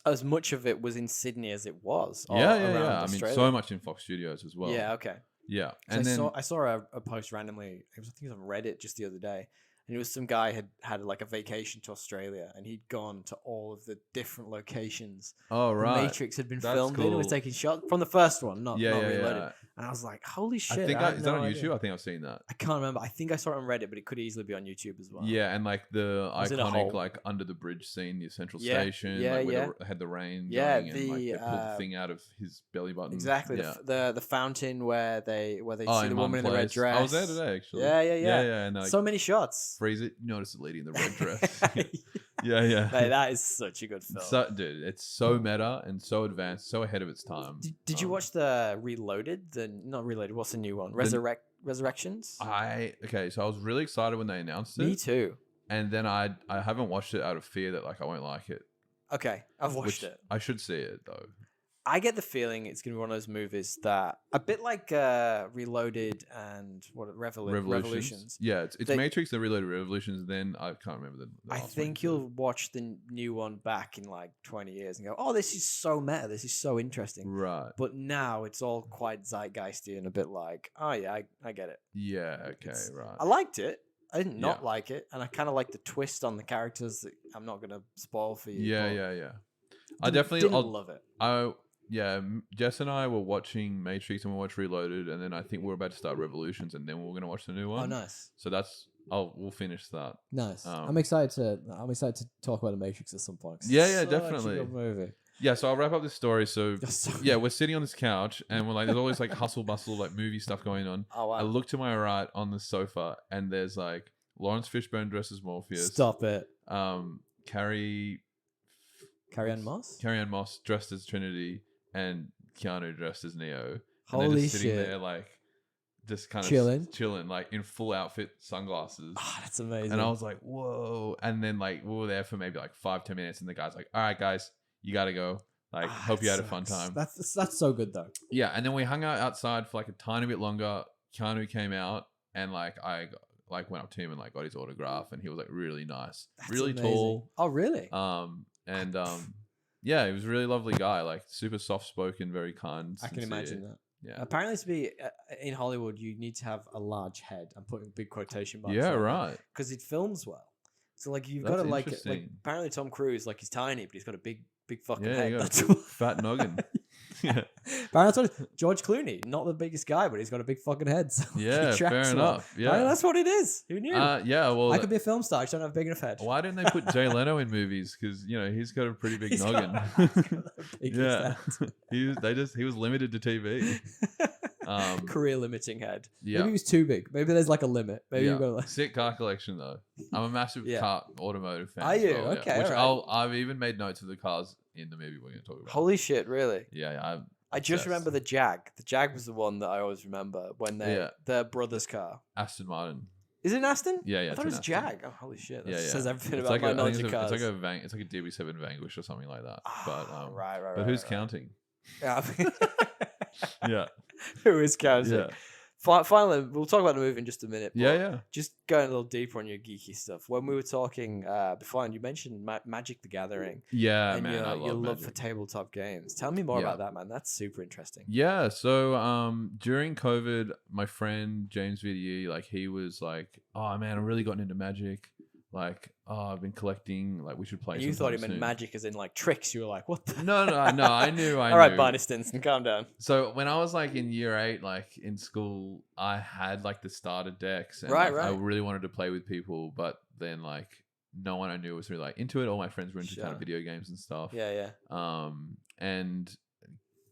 as much of it was in Sydney as it was. Yeah. Australia. I mean, so much in Fox Studios as well. Yeah, okay. Yeah. And then I saw a post randomly. I think it was on Reddit just the other day, and it was some guy had like a vacation to Australia, and he'd gone to all of the different locations. Oh right. Matrix had been That's filmed in. cool. It was taking shots from the first one, not Reloaded. Yeah. And I was like, holy shit! I think is that on idea. YouTube? I think I've seen that. I can't remember. I think I saw it on Reddit, but it could easily be on YouTube as well. Yeah, and like the Was in a iconic hole. like under the bridge scene, the central Yeah, station, yeah, like where yeah. they had the rain Yeah, going, and like they pulled the thing out of his belly button. Exactly. Yeah. The fountain where they see in the woman in the red Mum's dress. Place. I was there today actually. Yeah. And like, So many shots. freeze it. You notice the lady in the red dress. Yeah. Mate, that is such a good film. So, dude, it's so meta and so advanced, so ahead of its time. Did you watch the Reloaded? Not Reloaded. What's the new one? Resurrections. So I was really excited when they announced it. Me too. And then I haven't watched it out of fear that like I won't like it. Okay, I've watched it. I should see it though. I get the feeling it's gonna be one of those movies that a bit like Reloaded and Revolutions. Yeah, it's Matrix, the Reloaded, Revolutions. Then I can't remember the I last think one. you'll watch the new one back in like 20 years and go, "Oh, this is so meta. This is so interesting." Right. But now it's all quite zeitgeisty and a bit like, "Oh yeah, I get it." Yeah. Okay. Right. I liked it. I did not like it, and I kind of like the twist on the characters that I'm not gonna spoil for you. Yeah. I Didn't definitely love it. Jess and I were watching Matrix and we watched Reloaded, and then I think we're about to start Revolutions, and then we're gonna watch the new one. Oh, nice. So we'll finish that. Nice. I'm excited to talk about the Matrix at some point. Yeah, Such definitely. a good movie. Yeah, so I'll wrap up this story. So So yeah, we're sitting on this couch, and we're like, there's always like hustle bustle, like movie stuff going on. Oh wow. I look to my right on the sofa, and there's like Lawrence Fishburne dressed as Morpheus. Stop it. Carrie Carrie-Anne Moss? Carrie-Anne Moss dressed as Trinity and Keanu dressed as Neo. And Holy they're just sitting shit. there like just kind of chilling, like in full outfit, sunglasses. Oh, that's amazing. And I was like, whoa. And then like we were there for maybe like 5-10 minutes, and the guy's like, all right, guys, you gotta go. Like, hope you had a fun time. That's so good though. Yeah, and then we hung out outside for like a tiny bit longer. Keanu came out, and like I went up to him and like got his autograph, and he was like really nice, really amazing. tall. Oh, really? Yeah, he was a really lovely guy, like super soft spoken, very kind. I can imagine that. Yeah. Apparently, to be in Hollywood, you need to have a large head. I'm putting big quotation marks. Yeah, right. Because it films well. So like you've That's got to like apparently Tom Cruise, like he's tiny, but he's got a big fucking head. That's fat noggin. Yeah. Apparently that's what George Clooney, not the biggest guy, but he's got a big fucking head. So yeah, fair enough. Yeah, that's what it is. Who knew? Yeah, well, I could be a film star. I just don't have a big enough head. Why didn't they put Jay Leno in movies? Because he's got a pretty big noggin. Yeah, he was limited to TV. Career limiting head. Yeah. Maybe he was too big. Maybe there's like a limit. Maybe you've got like sick car collection though. I'm a massive car automotive fan. Are you? Okay. Which right. I've even made notes of the cars in the movie we're going to talk about. Holy shit! Really? Yeah. I just remember the Jag. The Jag was the one that I always remember when their brother's car. Aston Martin. Is it an Aston? Yeah. I thought it was a Jag. Oh, holy shit! That yeah. says everything it's about like my knowledge of cars. It's like a DB7 Vanquish or something like that. But right. But who's counting? Yeah. Yeah. Who is counting? Yeah. Finally, we'll talk about the movie in just a minute. Yeah. Just going a little deeper on your geeky stuff. When we were talking before, and you mentioned Magic the Gathering. Yeah, and man, I your love love Magic. for tabletop games. Tell me more about that, man. That's super interesting. Yeah, so during COVID, my friend James VDE, like he was like, "Oh man, I've really gotten into Magic. Like, I've been collecting. Like, we should play." And you thought he meant magic as in like tricks. You were like, "What the?" No. I knew. All right, Barney Stinson, calm down. So when I was like in year 8, like in school, I had like the starter decks, and right. I really wanted to play with people, but then like no one I knew was really like into it. All my friends were into kind of video games and stuff. Yeah. And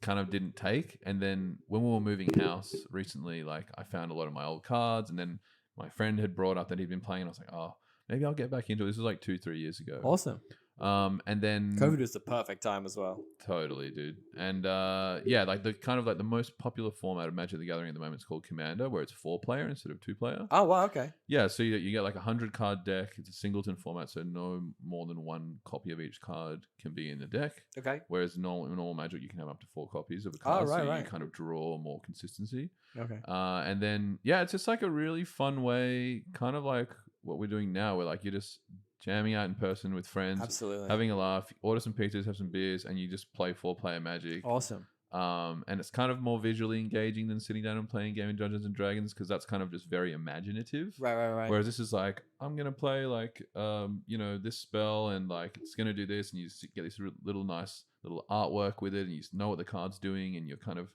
kind of didn't take. And then when we were moving house recently, like I found a lot of my old cards, and then my friend had brought up that he'd been playing, and I was like, oh, maybe I'll get back into it. This was like 2-3 years ago. Awesome. And then COVID was the perfect time as well. Totally, dude. And like the kind of like the most popular format of Magic the Gathering at the moment is called Commander, where it's 4-player instead of 2-player. Oh wow, okay. Yeah, so you get like a 100 card deck. It's a singleton format, so no more than 1 copy of each card can be in the deck. Okay. Whereas in normal Magic, you can have up to 4 copies of a card, you kind of draw more consistency. Okay. And then it's just like a really fun way, kind of like what we're doing now, where like you're just jamming out in person with friends, absolutely, having a laugh, order some pizzas, have some beers, and you just play 4-player Magic. Awesome. And it's kind of more visually engaging than sitting down and playing a game of Dungeons and Dragons, because that's kind of just very imaginative. Right. Whereas this is like, I'm gonna play like this spell, and like it's gonna do this, and you just get this little nice little artwork with it, and you know what the card's doing, and you're kind of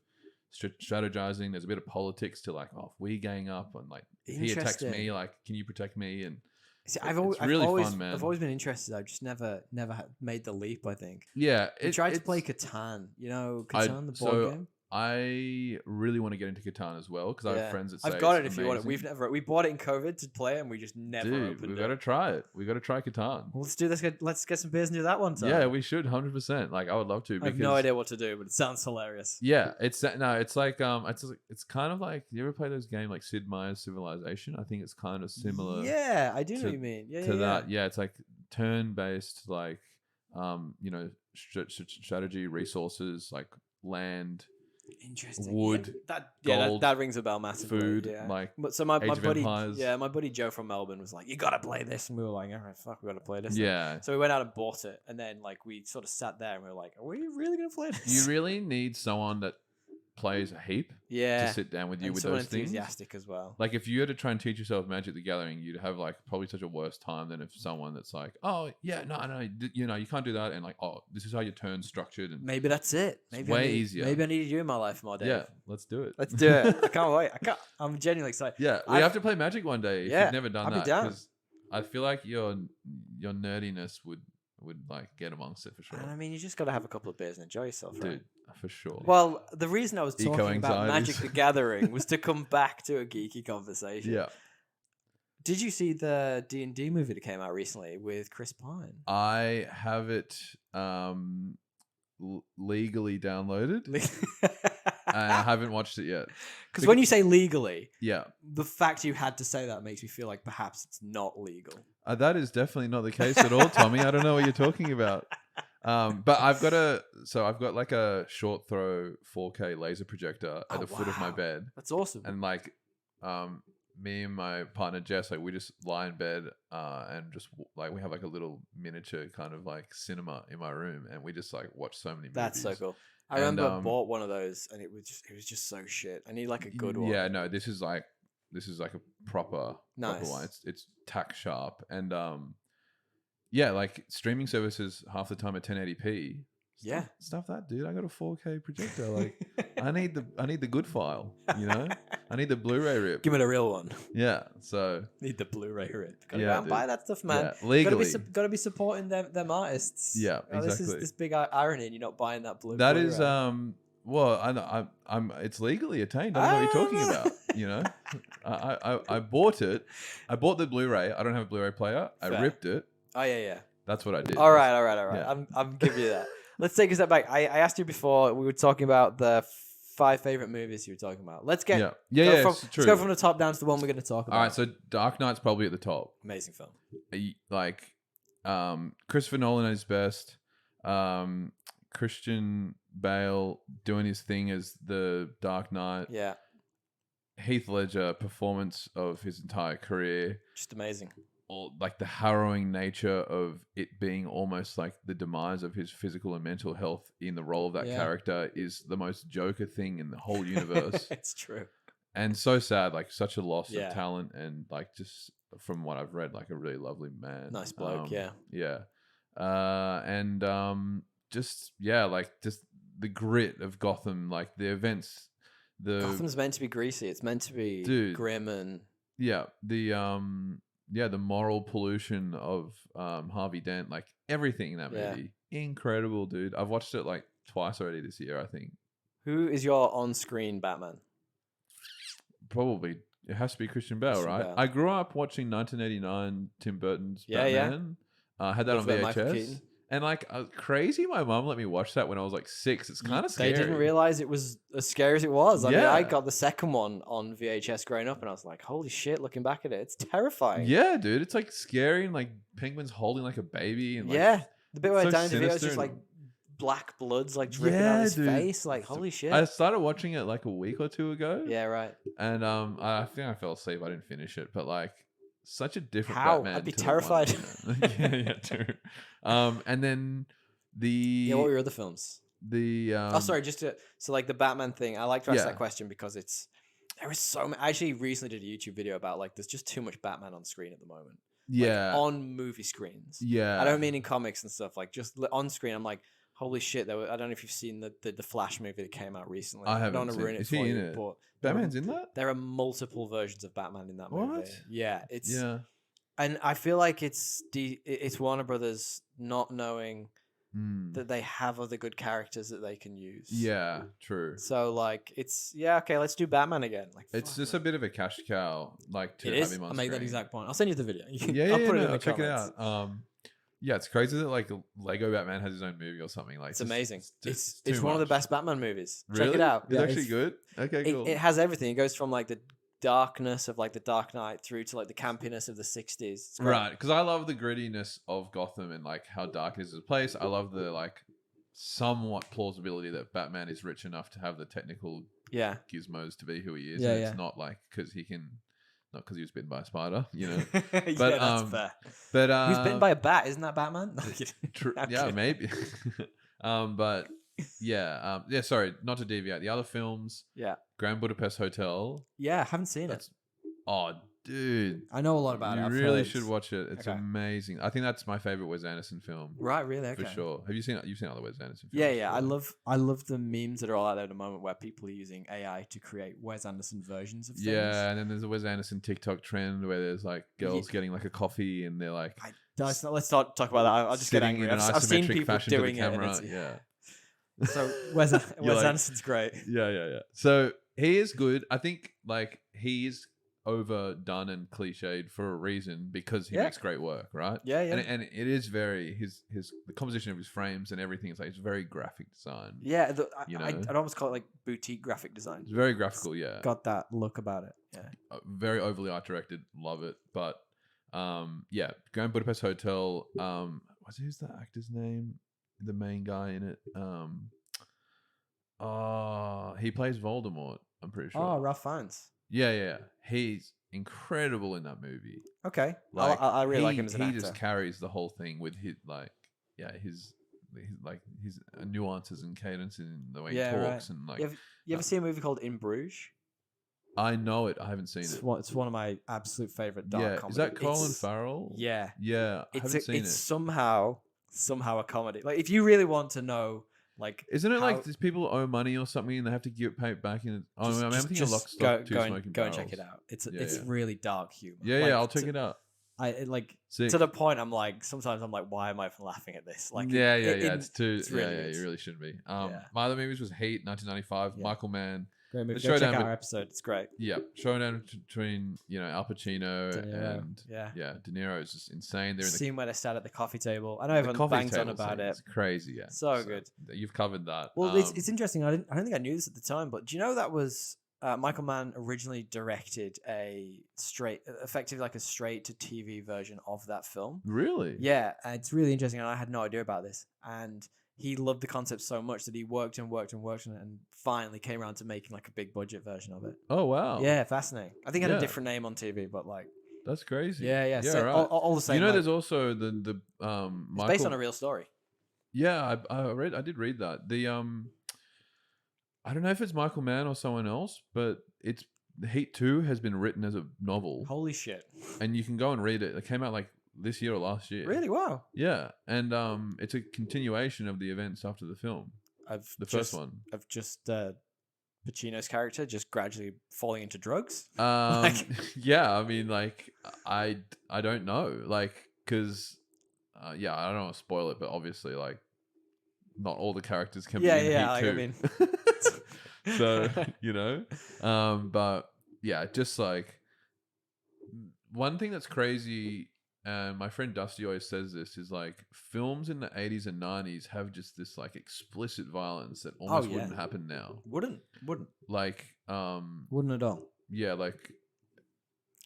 strategizing. There's a bit of politics to like, if we gang up, and like if he attacks me, like can you protect me? And see, it's really fun, man. I've always been interested. I've just never made the leap, I think. Yeah. I tried to play Catan, Catan, the board game. I really want to get into Catan as well, because I have friends that say I've got it it's if you want it. amazing. We bought it in COVID to play, and we just never opened it. We've got to try it. We've got to try Catan. Well, let's do this. Let's get some beers and do that one time. Yeah, we should 100%. Like I would love to. I have no idea what to do, but it sounds hilarious. Yeah, it's like it's kind of like, you ever play those games like Sid Meier's Civilization? I think it's kind of similar. Yeah, I do know what you mean. That. Yeah, it's like turn-based, like strategy, resources, like land. Interesting. Wood, gold, that rings a bell massively. Food, so my buddy Joe from Melbourne was like, "You gotta play this," and we were like, "All right, fuck, we gotta play this." Yeah. So we went out and bought it, and then like we sort of sat there and we were like, "Are we really gonna play this?" You really need someone that plays a heap to sit down with you and with those things. Enthusiastic as well. Like if you had to try and teach yourself Magic the Gathering, you'd have like probably such a worse time than if someone that's like, oh yeah, no, you can't do that, and like, oh, this is how your turn's structured, and maybe that's it. Maybe way easier. Maybe I need you in my life more, Dave. Yeah, let's do it. Let's do it. I can't wait. I'm genuinely excited. Yeah, we have to play Magic one day if you've never done that. Because I feel like your nerdiness would like get amongst it for sure. And I mean, you just got to have a couple of beers and enjoy yourself, right? Dude, for sure. Well, the reason I was talking about Magic the Gathering was to come back to a geeky conversation. Yeah. Did you see the D&D movie that came out recently with Chris Pine? I have it legally downloaded. I haven't watched it yet. Because when you say legally, yeah, the fact you had to say that makes me feel like perhaps it's not legal. That is definitely not the case at all, Tommy. I don't know what you're talking about. But I've got like a short throw 4K laser projector at the foot of my bed. That's awesome. And like, me and my partner Jess, like we just lie in bed, and just like we have like a little miniature kind of like cinema in my room, and we just like watch so many movies. That's so cool. I remember I bought one of those, and it was just so shit. I need like a good one. Yeah, no, this is like a proper one. It's tack sharp, and yeah, like streaming services half the time at 1080p. Yeah, stuff that, dude. I got a 4K projector. Like, I need the good file. You know, I need the Blu-ray rip. Give me the real one. Yeah, so need the Blu-ray rip. Gotta go out and buy that stuff, man. Yeah, legally, gotta be supporting them artists. Yeah, exactly. This is this big irony, and you're not buying that Blu-ray. That is well, I'm it's legally attained. I don't know what you're talking about. You know, I bought it. I bought the Blu-ray. I don't have a Blu-ray player. Fair. I ripped it. Oh yeah. That's what I did. All right. Yeah. I'm giving you that. Let's take a step back. I asked you before. We were talking about the 5 favorite movies you were talking about. Let's get let's go from the top down to the one we're going to talk about. All right, so Dark Knight's probably at the top. Amazing film. Like, Christopher Nolan at his best. Christian Bale doing his thing as the Dark Knight. Yeah. Heath Ledger, performance of his entire career. Just amazing. Like the harrowing nature of it being almost like the demise of his physical and mental health in the role of that character is the most Joker thing in the whole universe. It's true. And so sad, like such a loss of talent, and like just from what I've read, like a really lovely man. Nice bloke, Yeah. Just the grit of Gotham, like the events. Gotham's meant to be greasy. It's meant to be grim and the moral pollution of Harvey Dent, like everything in that movie. Incredible, dude. I've watched it like twice already this year, I think. Who is your on-screen Batman? Probably it has to be Christian Bale, right? Bale. I grew up watching 1989 Tim Burton's Batman. Had that on VHS. And like crazy, my mom let me watch that when I was like 6. It's kind of scary. They didn't realize it was as scary as it was. I mean, I got the second one on VHS growing up, and I was like, "Holy shit!" Looking back at it, it's terrifying. Yeah, dude, it's like scary, and like Penguin's holding like a baby, and like, the bit where Danny DeVito's just like black blood's like dripping out his face. Like, holy shit! I started watching it like a week or 2 ago. Yeah, right. And I think I fell asleep. I didn't finish it, but like. Such a different How? Batman. I'd be terrified. True. And then what were your other films? Sorry, so like the Batman thing. I like to ask that question because there is so many. I actually recently did a YouTube video about like there's just too much Batman on screen at the moment. Yeah, like, on movie screens. Yeah, I don't mean in comics and stuff. Like just on screen, I'm like, holy shit! I don't know if you've seen the Flash movie that came out recently. I haven't. I don't want to ruin it for you, but Batman's in that? There are multiple versions of Batman in that movie. What? Yeah, and I feel like it's Warner Brothers not knowing that they have other good characters that they can use. Yeah, true. So like okay, let's do Batman again. Like it's just a bit of a cash cow, like to have him on I'll make screen. that exact point. I'll send you the video. I'll put it in the check comments. It out. Yeah, it's crazy that like Lego Batman has his own movie or something. Like it's amazing. It's one one of the best Batman movies. Really? Check it out. It's actually good. Okay, cool. It has everything. It goes from like the darkness of like the Dark Knight through to like the campiness of the 60s. Right, because I love the grittiness of Gotham and like how dark it is as a place. I love the like somewhat plausibility that Batman is rich enough to have the technical gizmos to be who he is. Yeah, and it's not like because he can. Not because he was bitten by a spider, you know. But that's fair. But he was bitten by a bat, isn't that Batman? Yeah, maybe. But sorry, not to deviate. The other films, Grand Budapest Hotel. Yeah, I haven't seen it. Oh, dude, I know a lot about it. You really should watch it. It's amazing. I think that's my favorite Wes Anderson film. Right, really? Okay. For sure. Have you seen? You've seen other Wes Anderson films? Yeah. I love the memes that are all out there at the moment where people are using AI to create Wes Anderson versions of things. Yeah, and then there's a Wes Anderson TikTok trend where there's like girls getting like a coffee and they're like, let's not talk about that. I'll just get angry. I've seen people doing it. Yeah. So Wes Anderson's great. Yeah. So he is good. I think like he's overdone and cliched for a reason because he Yeah. makes great work, right? Yeah, yeah. And it is very the composition of his frames and everything is like it's very graphic design. Yeah, You know? I'd almost call it like boutique graphic design. It's very graphical, yeah. Got that look about it. Yeah. Very overly art directed, love it. But yeah, Grand Budapest Hotel. Who's the actor's name? The main guy in it. He plays Voldemort. I'm pretty sure. Oh, Ralph Fiennes. Yeah. He's incredible in that movie. Okay, Like, I really like him as an actor. He just carries the whole thing with his his nuances and cadence in the way he talks and like. You ever see a movie called In Bruges? I know it. I haven't seen it. It's one of my absolute favorite dark comedies. Is that Colin Farrell? Yeah. Yeah. I haven't seen it. It's somehow a comedy. Like if you really want to know, like, isn't it like these people owe money or something and they have to give pay it back in? I'm thinking of Lock, Stock, Two Smoking Go and Barrels. check it out. It's really dark humor. Yeah, I'll check it out. To the point I'm like sometimes I'm like, why am I laughing at this? Like it's too it's really good. you really shouldn't be. My other movies was Heat, 1995, Michael Mann. Great movie. Go check out our episode. It's great. Yeah, showdown between Al Pacino and De Niro is just insane. They're in the scene where they sat at the coffee table. I know everyone bangs on about it. It's crazy, yeah. So good. You've covered that. Well, it's interesting. I don't think I knew this at the time, but do you know that was Michael Mann originally directed effectively like a straight to TV version of that film. Really? Yeah, it's really interesting, and I had no idea about this. And he loved the concept so much that he worked on it and finally came around to making like a big budget version of it. Oh wow! Yeah, fascinating. I think it had a different name on TV, but like that's crazy. Yeah. So, right. all the same. You know, there's also the Michael, it's based on a real story. Yeah, I did read that. The I don't know if it's Michael Mann or someone else, but it's Heat 2 has been written as a novel. Holy shit! And you can go and read it. It came out like this year or last year. Really? Wow. Yeah, and it's a continuation of the events after the film. First one. Of just Pacino's character just gradually falling into drugs. Yeah, I mean, like I don't know, like because I don't want to spoil it, but obviously, like not all the characters can be in Heat 2. I mean, so but yeah, just like one thing that's crazy. And my friend Dusty always says this is like films in the 80s and 90s have just this like explicit violence that almost wouldn't happen now. Wouldn't like wouldn't at all. Yeah, like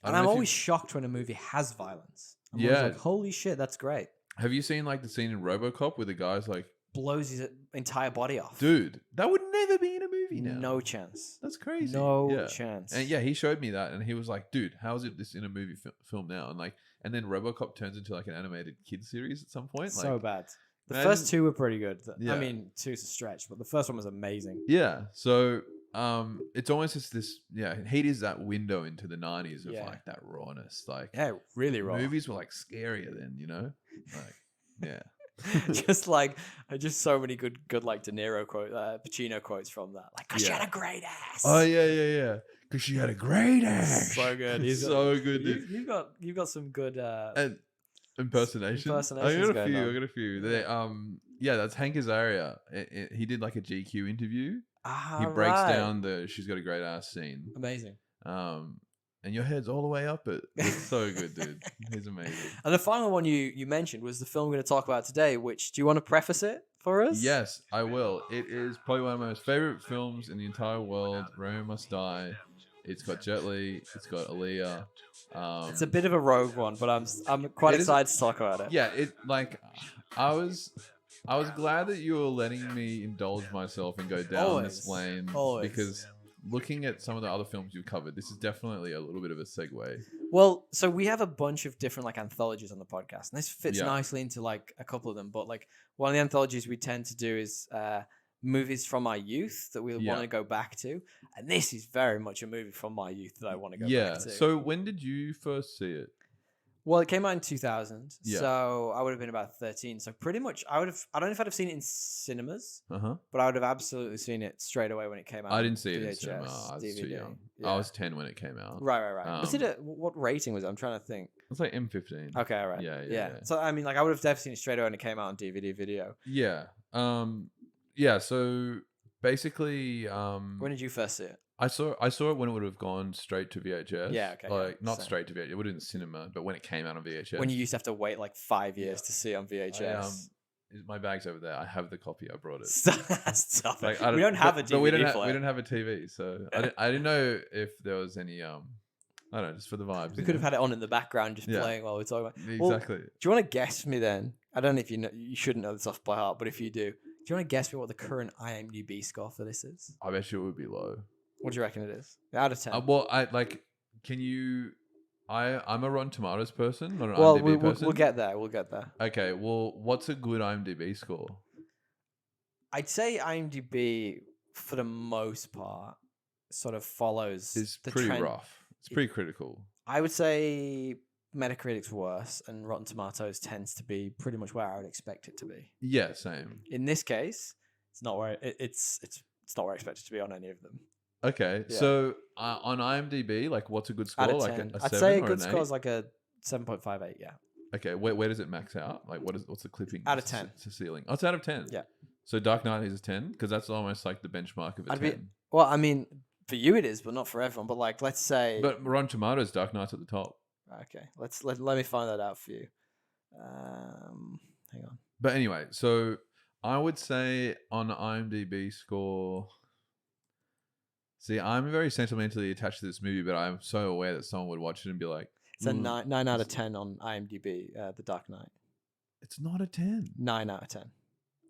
I'm always shocked when a movie has violence. I'm always like, holy shit, that's great. Have you seen like the scene in RoboCop where the guy's like blows his entire body off? Dude, that would never be in a movie now. No chance. That's crazy. No chance. And he showed me that and he was like, dude, how is it this in a movie film now? And like and then RoboCop turns into like an animated kid series at some point. So bad. The first two were pretty good. I mean, two's a stretch, but the first one was amazing. Yeah. So it's almost just this. Yeah, Heat is that window into the 90s of like that rawness. Like really raw. Movies were like scarier then, like just so many good like De Niro Pacino quotes from that. Like, cause she had a great ass. Oh yeah. Because she had a great ass. So good. He's so good, dude. You've got some good impersonation. I got a few. That's Hank Azaria. He did like a GQ interview. He breaks down the "she's got a great ass" scene. Amazing. And your head's all the way up it. It's so good, dude. He's amazing. And the final one you mentioned was the film we're going to talk about today. Which do you want to preface it for us? Yes, I will. It is probably one of my most favorite films in the entire world. Romeo Must Die. It's got Jet Li. It's got Aaliyah. It's a bit of a rogue one, but I'm quite excited to talk about it. Yeah, I was glad that you were letting me indulge myself and go down this lane because looking at some of the other films you've covered, this is definitely a little bit of a segue. Well, so we have a bunch of different like anthologies on the podcast, and this fits nicely into like a couple of them. But like one of the anthologies we tend to do is movies from my youth that we want to go back to, and this is very much a movie from my youth that I want to go back to. So when did you first see it? Well, it came out in 2000, so I would have been about 13. So pretty much, I don't know if I'd have seen it in cinemas, but I would have absolutely seen it straight away when it came out. I didn't see it in cinema. I was too young. Yeah. I was 10 when it came out. Right. What rating was it? I'm trying to think. It's like M15. Okay, all right. Yeah. So I mean, like, I would have definitely seen it straight away when it came out on DVD video. Yeah. So basically, when did you first see it? I saw it when it would have gone straight to VHS. Yeah, okay, Like not same. straight to VHS. It would have been cinema, but when it came out on VHS. When you used to have to wait like 5 years to see it on VHS. My bag's over there. I have the copy. I brought it. Stop Like, it. We don't have a DVD but we don't player. have a TV, so I didn't know if there was any I don't know, just for the vibes. We could have had it on in the background, just playing while we're talking about. Exactly. Well, do you want to guess me then? I don't know if you know. You shouldn't know this off by heart, but if you do you want to guess me what the current IMDb score for this is? I bet you it would be low. What do you reckon it is? Out of 10. Well, can you? I'm a Rotten Tomatoes person, not an well, IMDb person. we'll get there. We'll get there. Okay. Well, what's a good IMDb score? I'd say IMDb, for the most part, sort of follows It's the pretty trend. rough. It's pretty critical. I would say Metacritic's worse, and Rotten Tomatoes tends to be pretty much where I would expect it to be. Yeah, same. In this case, it's not where it's not where I expect it to be on any of them. Okay, Yeah. so on IMDb, like, what's a good score? Out of Like 10. a I'd 7 say a or good an score 8? is like a 7.58. Yeah. Okay, where does it max out? Like, what's the clipping? Out of 10. It's a ceiling. Oh, it's out of 10. Yeah. So Dark Knight is a 10 because that's almost like the benchmark of a 10. Well, I mean, for you it is, but not for everyone. But like, let's say. But Rotten Tomatoes, Dark Knight's at the top. Okay, let me find that out for you. Hang on. But anyway, so I would say on IMDb score. See, I'm very sentimentally attached to this movie, but I'm so aware that someone would watch it and be like, It's a 9 out of 10 on IMDb. The Dark Knight. it's not a 10. 9 out of 10.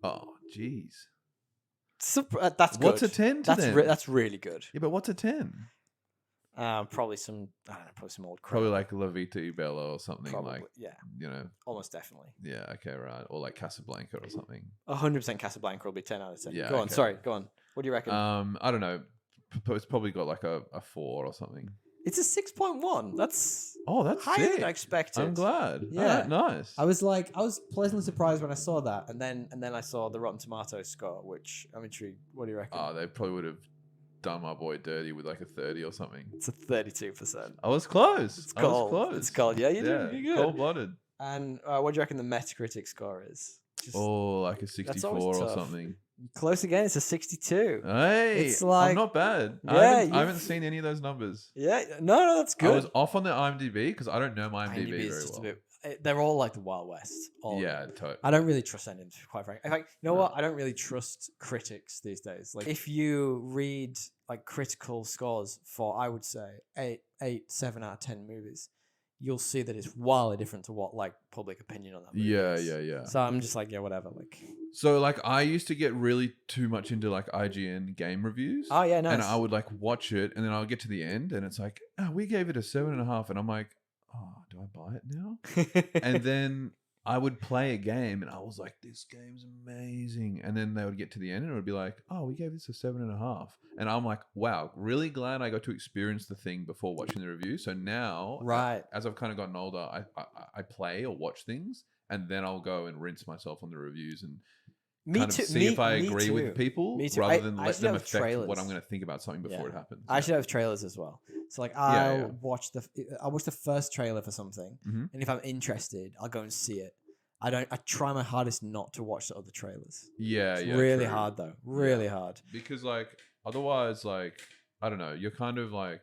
Oh, jeez. That's good. What's a 10 to them? That's really good. Yeah, but what's a 10? Probably some probably some old crap. Probably like La Vita y Bella or something. Probably, Like, yeah, you know, almost definitely. yeah, okay, right. Or like Casablanca or something. 100% Casablanca will be 10 out of 10. Yeah, Go on, okay. sorry, go on. What do you reckon? I don't know. It's probably got like a 4 or something. It's a 6.1. That's That's higher sick. than I expected. I'm glad. Yeah. Alright, nice. I was pleasantly surprised when I saw that, and then I saw the Rotten Tomatoes score, which I'm intrigued. What do you reckon? They probably would have done my boy dirty with like a 30 or something. It's a 32%. I was close. It's I was cold. close. It's cold. Yeah, you're good. Cold-blooded. And what do you reckon the Metacritic score is? Just Like a 64 always or tough. something. close again. It's a 62. Hey, It's like- I'm not bad. Yeah, I you've- haven't seen any of those numbers. Yeah, no, that's good. I was off on the IMDb because I don't know my IMDb, IMDb very is just well. a bit. They're all like the Wild West. All Yeah, totally. I don't really trust any of them, quite frankly. In fact, you know No. what? I don't really trust critics these days. Like, if you read like critical scores for, I would say 7 out of 10 movies, you'll see that it's wildly different to what like public opinion on that movie is. Yeah. So I'm just like, yeah, whatever. Like, So like I used to get really too much into like IGN game reviews. oh yeah, nice. And I would like watch it and then I'll get to the end and it's like, we gave it a 7.5. And I'm like, do I buy it now? And then I would play a game and I was like, this game's amazing. And then they would get to the end and it would be like, we gave this a 7.5. And I'm like, wow, really glad I got to experience the thing before watching the review. So now, right. as I've kind of gotten older, I play or watch things and then I'll go and rinse myself on the reviews and Me kind too. of see if I me agree too. with people Me too. rather than I let should them have affect trailers. what I'm going to think about something before it happens. I should have trailers as well. So like I'll yeah. watch the first trailer for something, Mhm. and if I'm interested, I'll go and see it. I try my hardest not to watch the other trailers. Yeah, It's yeah. really true. hard though. Really hard. Because like otherwise, like I don't know, you're kind of like,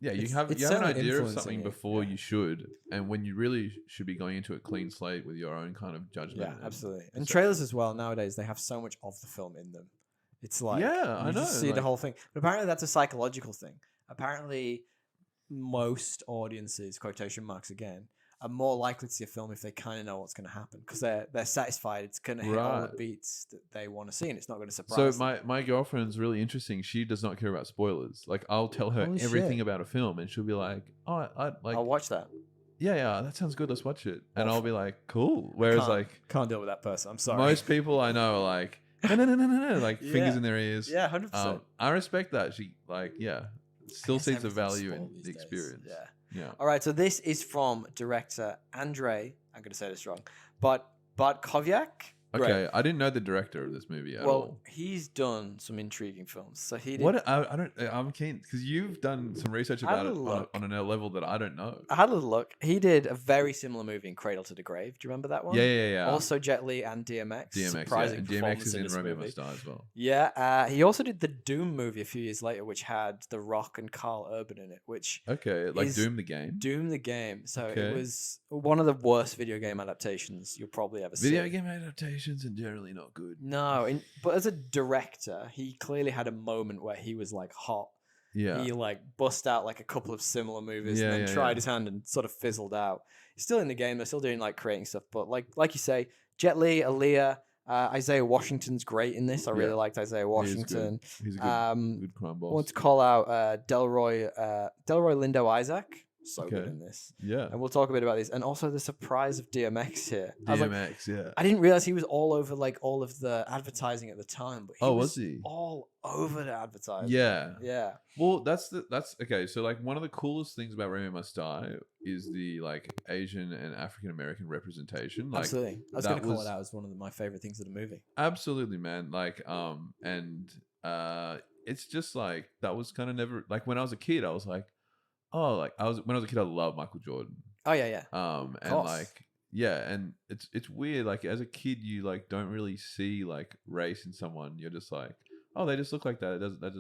yeah, you It's have an certainly idea of influencing something you, before yeah. you should, and when you really should be going into a clean slate with your own kind of judgment. Yeah, and absolutely. And perception. trailers as well nowadays, they have so much of the film in them. It's like Yeah, I you just know, see the like- whole thing. But apparently that's a psychological thing. Apparently most audiences, quotation marks again, are more likely to see a film if they kind of know what's going to happen because they're satisfied it's going to hit all the Right. beats that they want to see and it's not going to So surprise them. my girlfriend's really interesting. She does not care about spoilers. Like I'll tell her Holy everything shit. about a film, and she'll be like, I like, I'll watch that. yeah, that sounds good. Let's watch it. And I'll Awful. be like, cool. Whereas Can't deal with that person. I'm sorry. most people I know are like, no, like Yeah. fingers in their ears. Yeah, 100%. I respect that. She still guess sees the everything's value in spoiled the these days. experience. Yeah. Yeah. All right, so this is from director Andrei. I'm going to say this wrong, but Bartkowiak. Great. Okay, I didn't know the director of this movie at Well, all. he's done some intriguing films. So he did. What I don't. I'm keen because you've done some research I had about a it look. on a level that I don't know. I had a little look. He did a very similar movie in Cradle to the Grave. Do you remember that one? Yeah. Also Jet Li and DMX. DMX, Surprising and DMX performance is in this Romeo movie. Must Die as well. Yeah. He also did the Doom movie a few years later, which had The Rock and Carl Urban in it, which Okay, like is Doom the game. Doom the game. So Okay. it was one of the worst video game adaptations you'll probably ever see. Video game adaptations are generally not good. No, but as a director, he clearly had a moment where he was like hot. Yeah. He like bust out like a couple of similar movies Yeah, and then yeah, tried yeah. his hand and sort of fizzled out. He's still in the game. They're still doing like creating stuff. But like you say, Jet Li, Aaliyah, Isaiah Washington's great in this. I really Yeah. liked Isaiah He is good. Washington. He's a good crime I boss. want to call out Delroy Lindo Isaac. So good Okay. in this. Yeah. And we'll talk a bit about this. And also the surprise of DMX here. I was like, DMX, yeah. I didn't realize he was all over like all of the advertising at the time, but he Oh, was he? all over the advertising. Yeah. Yeah. Well, that's okay. So like one of the coolest things about Romeo Must Die is the like Asian and African American representation. Like, Absolutely. I was that going to call was- it out as one of my favorite things of the movie. absolutely, man. Like, it's just like that was kind of never like when I was a kid. I was like, oh, like when I was a kid, I loved Michael Jordan. Oh, yeah. And course. like yeah, and it's weird. Like as a kid, you like don't really see like race in someone. You're just like, oh, they just look like that. That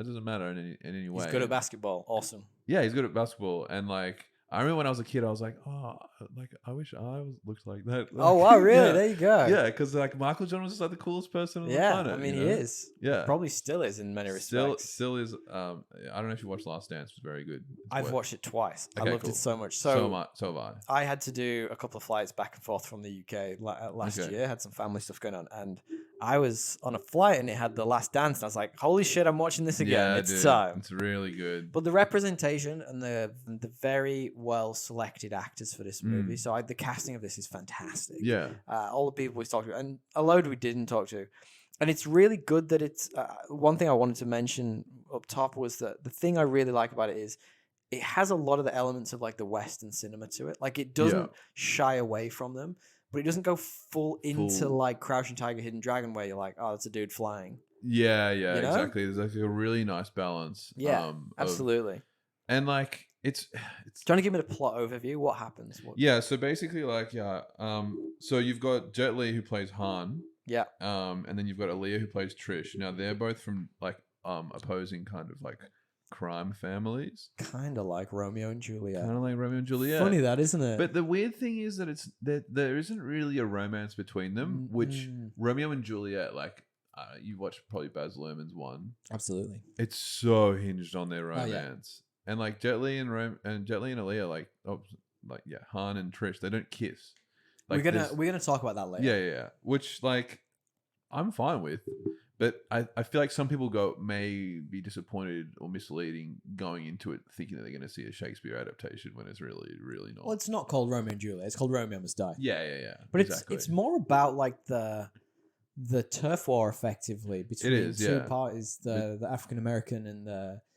doesn't matter in any way. He's good at basketball. Awesome. Yeah, he's good at basketball. And like I remember when I was a kid, I was like, oh, like I wish looked like that. Oh, wow, really? Yeah. There you go. Yeah, because like Michael Jordan was just like the coolest person on the Yeah, planet. I mean, you he know? is. Yeah, Probably still is in many respects. still is. I don't know if you watched Last Dance. It was very good. It's I've worth- watched it twice. I Okay, loved cool. it so much. So have I. I had to do a couple of flights back and forth from the UK last Okay. year. Had some family stuff going on, and I was on a flight and it had The Last Dance, and I was like, "Holy shit, I'm watching this again! Yeah, It's dude, time." It's really good. But the representation and the very well selected actors for this movie. So the casting of this is fantastic. Yeah, All the people we talked to, and a load we didn't talk to. And it's really good that it's one thing I wanted to mention up top was that the thing I really like about it is it has a lot of the elements of like the Western cinema to it. Like it doesn't shy away from them, but it doesn't go full into like Crouching Tiger, Hidden Dragon, where you're like, oh, that's a dude flying. yeah, You know? exactly. There's like a really nice balance. Yeah, absolutely. And like it's Trying to give me the plot overview. What happens? yeah. So basically, like so you've got Jet Li who plays Han. Yeah. And then you've got Aaliyah who plays Trish. Now they're both from like opposing kind of like crime families. Kind of like Romeo and Juliet. Kind of like Romeo and Juliet. Funny that, isn't it? But the weird thing is that there isn't really a romance between them, which Romeo and Juliet, like you watched probably Baz Luhrmann's one. Absolutely. It's so hinged on their Oh, yeah. romance. And like Jet Li and Aaliyah, like Han and Trish, they don't kiss. Like we're gonna talk about that later. yeah. Which like I'm fine with. But I feel like some people may be disappointed or misleading going into it thinking that they're going to see a Shakespeare adaptation when it's really, really not. Well, it's not called Romeo and Juliet. It's called Romeo Must Die. Yeah. But exactly. it's more about like the turf war effectively between two parties, the African American and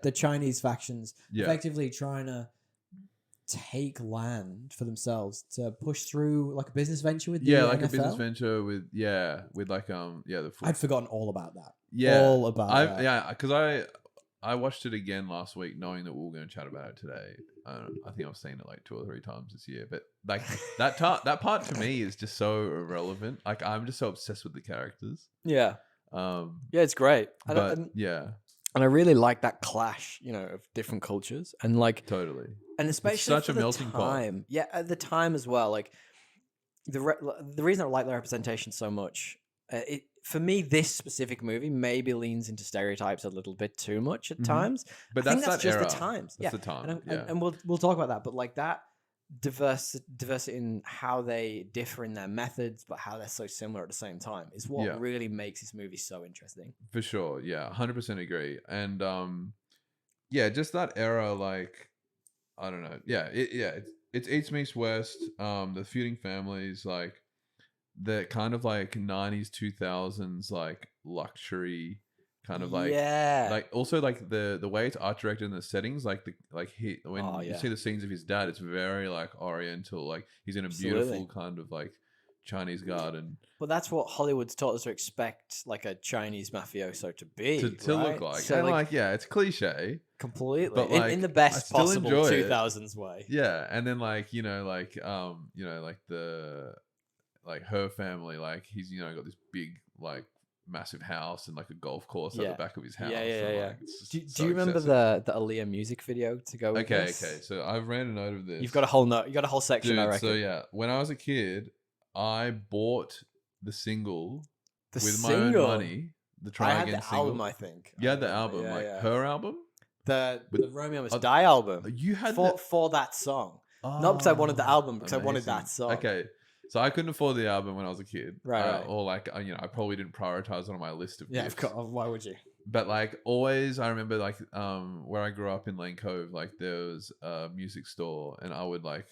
the Chinese factions, effectively trying to take land for themselves to push through like a business venture with the like NFL. a business venture with like the I'd forgotten all about that. Yeah, all about that. Yeah, because I watched it again last week, knowing that we were going to chat about it today. I think I've seen it like 2 or 3 times this year, but like that part to me is just so irrelevant. Like I'm just so obsessed with the characters. Yeah. Yeah, it's great. And I really like that clash, of different cultures and like totally. And especially it's such for a melting pot. Yeah, at the time as well. Like the reason I like the representation so much, for me, this specific movie maybe leans into stereotypes a little bit too much at times. But I think that's just era. the times. That's the time. And we'll talk about that. But like that diversity in how they differ in their methods, but how they're so similar at the same time is what really makes this movie so interesting. For sure, yeah, 100% agree. And just that era, like I don't know, it's East meets West. The feuding families, like the kind of like 90s 2000s like luxury kind of like also like the way it's art directed in the settings, like you see the scenes of his dad, it's very like oriental, like he's in a beautiful kind of like Chinese garden But that's what Hollywood's taught us to expect, like a Chinese mafioso to be, to right? look like. So, And like, yeah, it's cliche. completely but, in the like, I best still possible enjoy it. 2000s way. Yeah, and then like like like her family, like he's got this big like massive house and like a golf course at the back of his house. Yeah. and, like, it's just Do so you remember excessive. the Aaliyah music video to go with Okay, this? okay. So I've ran a note of this. You've got a whole note. You got a whole section, Dude, I reckon. so yeah, when I was a kid, I bought the single The with single. my own money. The Try I had Again the single. album, I think. You had the remember. album, Yeah, like yeah. her album. The With- Romeo Must Oh, Die album. You had for that song. Not because I wanted the album, because I wanted that amazing. song. Okay, so I couldn't afford the album when I was a kid, Right. Or like I probably didn't prioritize it on my list of Yeah, gifts. of course. Why would you? But like always, I remember like where I grew up in Lane Cove, like there was a music store, and I would like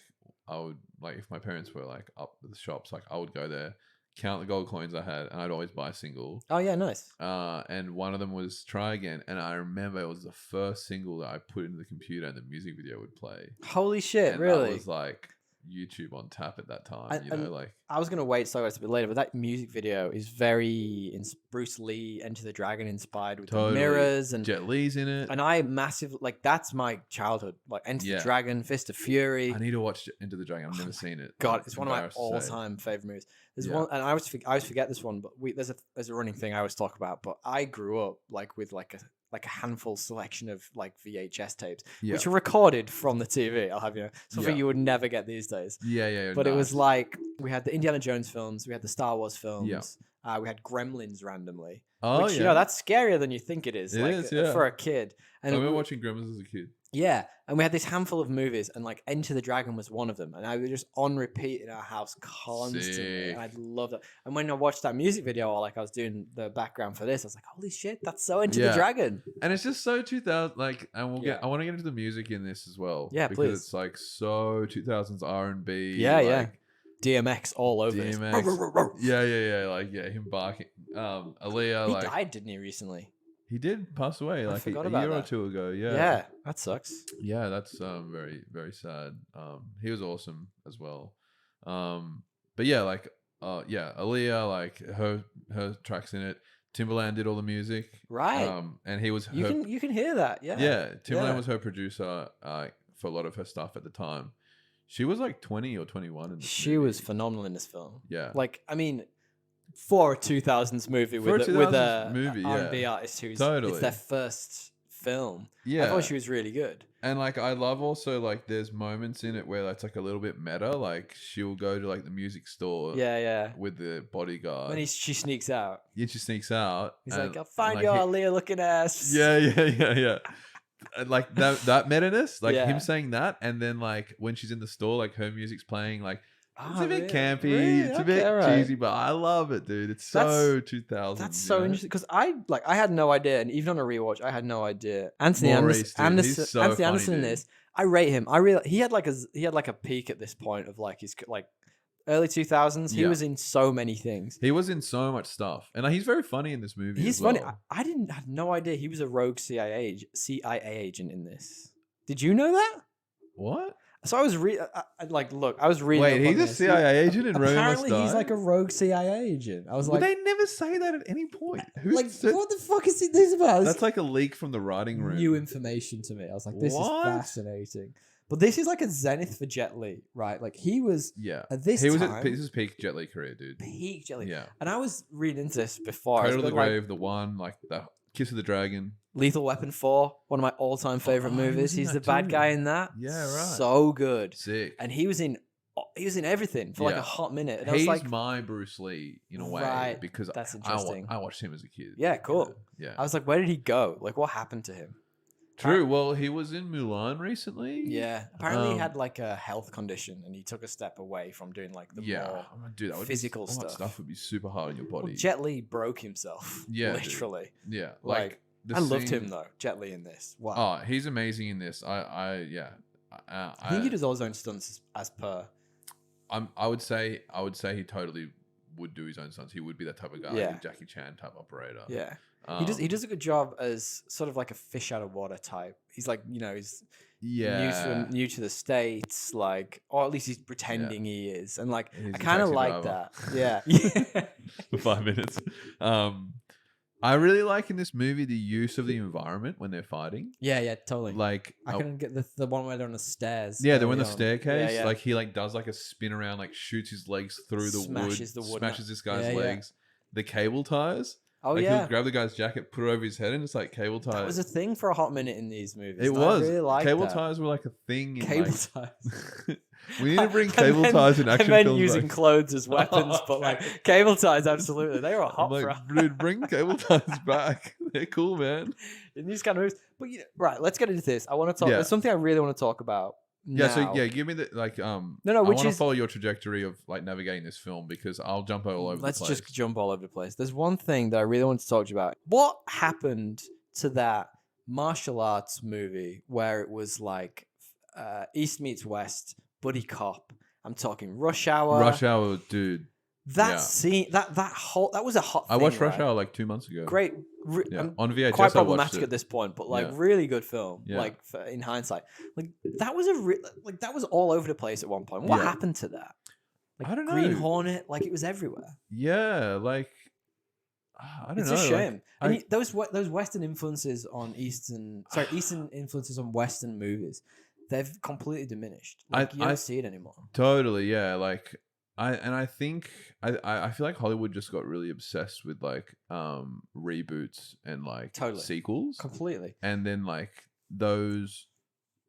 if my parents were like up at the shops, like I would go there, count the gold coins I had, and I'd always buy a single. Oh yeah, nice. And one of them was Try Again, and I remember it was the first single that I put into the computer, and the music video would play. Holy shit! And Really? that was like YouTube on tap at that time. Like I was gonna wait so it's a bit later, but that music video is very Bruce Lee, Enter the Dragon inspired with the mirrors and Jet Li's in it. And I massively like that's my childhood. Like Enter the Dragon, Fist of Fury. I need to watch Enter the Dragon. I've never seen it. God, it's one of my all-time favorite movies. There's one, and I always forget this one, but there's a running thing I always talk about. But I grew up like with like a handful selection of like VHS tapes, which were recorded from the TV. I'll have you know, something you would never get these days. Yeah. But it was like we had the Indiana Jones films, we had the Star Wars films, we had Gremlins randomly. Oh, which, you know, that's scarier than you think it is. It like, is, for a kid. And I remember watching Gremlins as a kid. Yeah, and we had this handful of movies, and like Enter the Dragon was one of them, and I was just on repeat in our house constantly. Sick. And I loved it. And when I watched that music video, or like I was doing the background for this, I was like, "Holy shit, that's so Enter the Dragon!" And it's just so 2000. Like, and I want to get into the music in this as well. Yeah, because please. it's like so 2000s R&B. Yeah. DMX all over this. Yeah. Him barking. Aaliyah. He died, didn't he, recently? He did pass away like a year or two ago. Yeah, that sucks. Yeah, that's very, very sad. He was awesome as well. But yeah, like Aaliyah, like her tracks in it. Timbaland did all the music. Right. And he was you can hear that. Yeah. Yeah, Timbaland was her producer for a lot of her stuff at the time. She was like 20 or 21 in this She movie. was phenomenal in this film. Yeah. Like, I mean, for a 2000s movie with a R&B artist who's it's their first film. Yeah. I thought she was really good. And like I love also like there's moments in it where it's like a little bit meta. Like she'll go to like the music store with the bodyguard. When she sneaks out. Yeah, she sneaks out. He's like, I'll find your Aaliyah looking ass. Yeah. And like that meta-ness, like him saying that, and then like when she's in the store, like her music's playing, like it's a bit campy, it's a bit cheesy, but I love it, dude. It's so 2000. That's so interesting because I had no idea, and even on a rewatch, I had no idea. Anthony Anderson in this, I rate him. He had like a peak at this point of like his like early 2000s. He was in so many things. He was in so much stuff, and he's very funny in this movie. He's funny. I had no idea he was a rogue CIA agent in this. Did you know that? What? So I was I was reading. Wait, he's a CIA agent in Romeo Must Die? Apparently, he's like a rogue CIA agent. I was like, they never say that at any point. What the fuck is this about? That's like a leak from the writing room. New information to me. I was like, this is fascinating. But this is like a zenith for Jet Li, right? Like he was at this time. This is peak Jet Li career, dude. Peak Jet Li. Yeah. And I was reading into this before. Cradle of the Grave, The One, like the Kiss of the Dragon. Lethal Weapon 4, one of my all-time favorite movies. He's the bad guy in that. Yeah, right. So good. Sick. And he was in everything for like a hot minute. And he's I was like, my Bruce Lee in a way, right, because that's interesting. I watched him as a kid. Yeah, cool. Yeah. I was like, where did he go? Like, what happened to him? True. Well, he was in Mulan recently. Yeah. Apparently, he had like a health condition, and he took a step away from doing like the more physical stuff. That stuff would be super hard on your body. Well, Jet Li broke himself. Yeah, literally. Dude. Yeah, like I loved him though. Jet Li in this. Wow. Oh, he's amazing in this. I think he does all his own stunts as per. I would say he totally would do his own stunts. He would be that type of guy, Yeah. like a Jackie Chan type operator. Yeah. He does a good job as sort of like a fish out of water type. He's like, he's new to the States, like, or at least he's pretending he is. And like, He's I a kind of taxi like driver. that. Yeah. For 5 minutes. I really like in this movie the use of the environment when they're fighting. Yeah, totally. Like I couldn't get the one where they're on the stairs. Yeah, they're on the early on. staircase. Yeah. Like he like does like a spin around, like shoots his legs through the Smashes wood, the wood smashes nut. this guy's Yeah. legs. The cable ties. Oh like yeah, he'll grab the guy's jacket, put it over his head, and it's like cable ties. that was a thing for a hot minute in these movies. It and was. I really liked Cable that. ties were like a thing. In Cable like, ties. we need to bring And cable then- ties in action and then films. using like, clothes as weapons, but like cable ties, absolutely, they were I'm hot like, for dude, bring cable ties back. They're cool, man. in these kind of movies. But right, let's get into this. I want to talk. Yeah. There's something I really want to talk about. Yeah, so now. give me the like No, I which want to is follow your trajectory of like navigating this film because I'll jump all over Let's the place. just jump all over the place. There's one thing that I really want to talk to you about. What happened to that martial arts movie where it was like East meets West, buddy cop? I'm talking Rush Hour. Rush Hour, dude. That yeah. scene, that was a hot thing. I watched Rush right? Hour like 2 months ago. Great. Yeah. On VHS, Quite I watched problematic it. at this point, but like Yeah. really good film. Yeah. Like in hindsight, like that was that was all over the place at one point. What Yeah. happened to that? Like I don't Green know. Hornet, like it was everywhere. Yeah, like I don't It's know. a shame. Like, And those Western influences on Eastern influences on Western movies, they've completely diminished. Like you don't see it anymore. Totally, yeah. Like I think I feel like Hollywood just got really obsessed with like reboots and like Totally. sequels. Completely. And then like those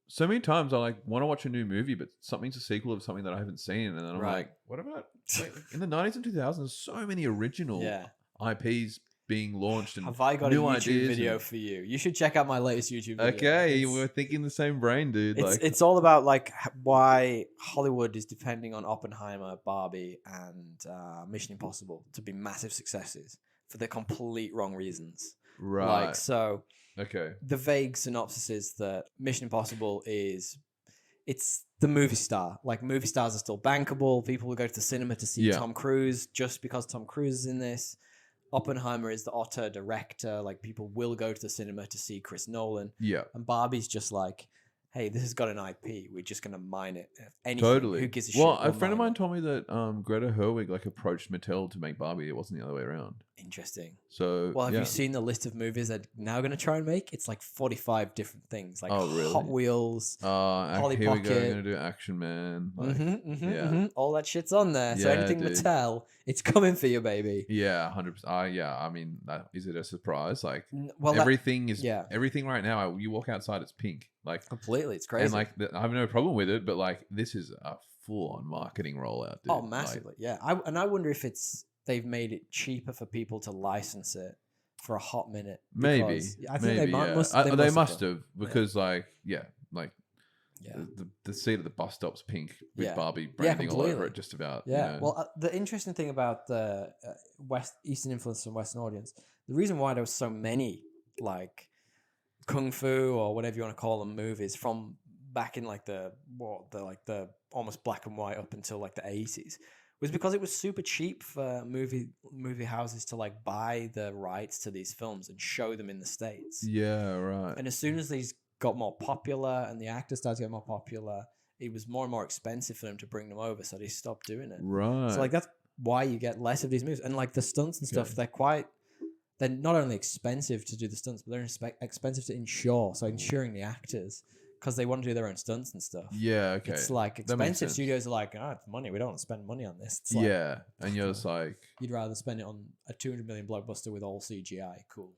so many times I like want to watch a new movie, but something's a sequel of something that I haven't seen, and then I'm Right. like, what about like, in the 90s and 2000s? So many original Yeah. IPs being launched and Have I got a new YouTube ideas video and- for you? You should check out my latest YouTube video. Okay, It's- we're thinking the same brain, dude. It's, Like, it's all about like why Hollywood is depending on Oppenheimer, Barbie, and Mission Impossible to be massive successes for the complete wrong reasons. right? Like so, Okay, the vague synopsis is that Mission Impossible it's the movie star. Like movie stars are still bankable. People will go to the cinema to see Yeah. Tom Cruise just because Tom Cruise is in this. Oppenheimer is the auteur director. Like people will go to the cinema to see Chris Nolan. yeah, And Barbie's just like, hey, this has got an IP. We're just gonna mine it. Anything. totally. Who gives a Well, shit? a We'll friend of mine mine it. told me that Greta Gerwig like approached Mattel to make Barbie. It wasn't the other way around. Interesting. So, Well, have yeah. you seen the list of movies they're now going to try and make? It's like 45 different things, like Oh, really? Hot Wheels. Polly here we go. Pocket. Gonna do Action Man. Like, Yeah. All that shit's on there. So Yeah, anything dude. Mattel, it's coming for you, baby. Yeah, 100%. Yeah, I mean, is it a surprise? Like Well, everything is. yeah. Everything right now. You walk outside, it's pink. Like completely. It's crazy. and like I have no problem with it, but like this is a full-on marketing rollout. Dude. oh, Like, massively. Yeah. I wonder if they've made it cheaper for people to license it for a hot minute. maybe. because I think Maybe. they Yeah. must. They must done. have because like like Yeah. the seat at the bus stop's pink with Yeah. Barbie branding all over completely. it. Just about. Yeah. You know. Well, the interesting thing about the Eastern influence and Western audience, the reason why there was so many like kung fu or whatever you want to call them movies from back in like the almost black and white up until like the 80s was because it was super cheap for movie houses to like buy the rights to these films and show them in the States. Yeah. Right. And as soon as these got more popular and the actors started to get more popular, it was more and more expensive for them to bring them over, so they stopped doing it. Right. So like that's why you get less of these movies, and like the stunts and stuff. They're not only expensive to do the stunts, but they're expensive to insure. So insuring the actors because they want to do their own stunts and stuff. Yeah. Okay. It's like That makes expensive sense. studios are like, it's money. We don't want to spend money on this. It's like, Yeah, and you're just like, you'd rather spend it on a 200 million blockbuster with all CGI. Cool.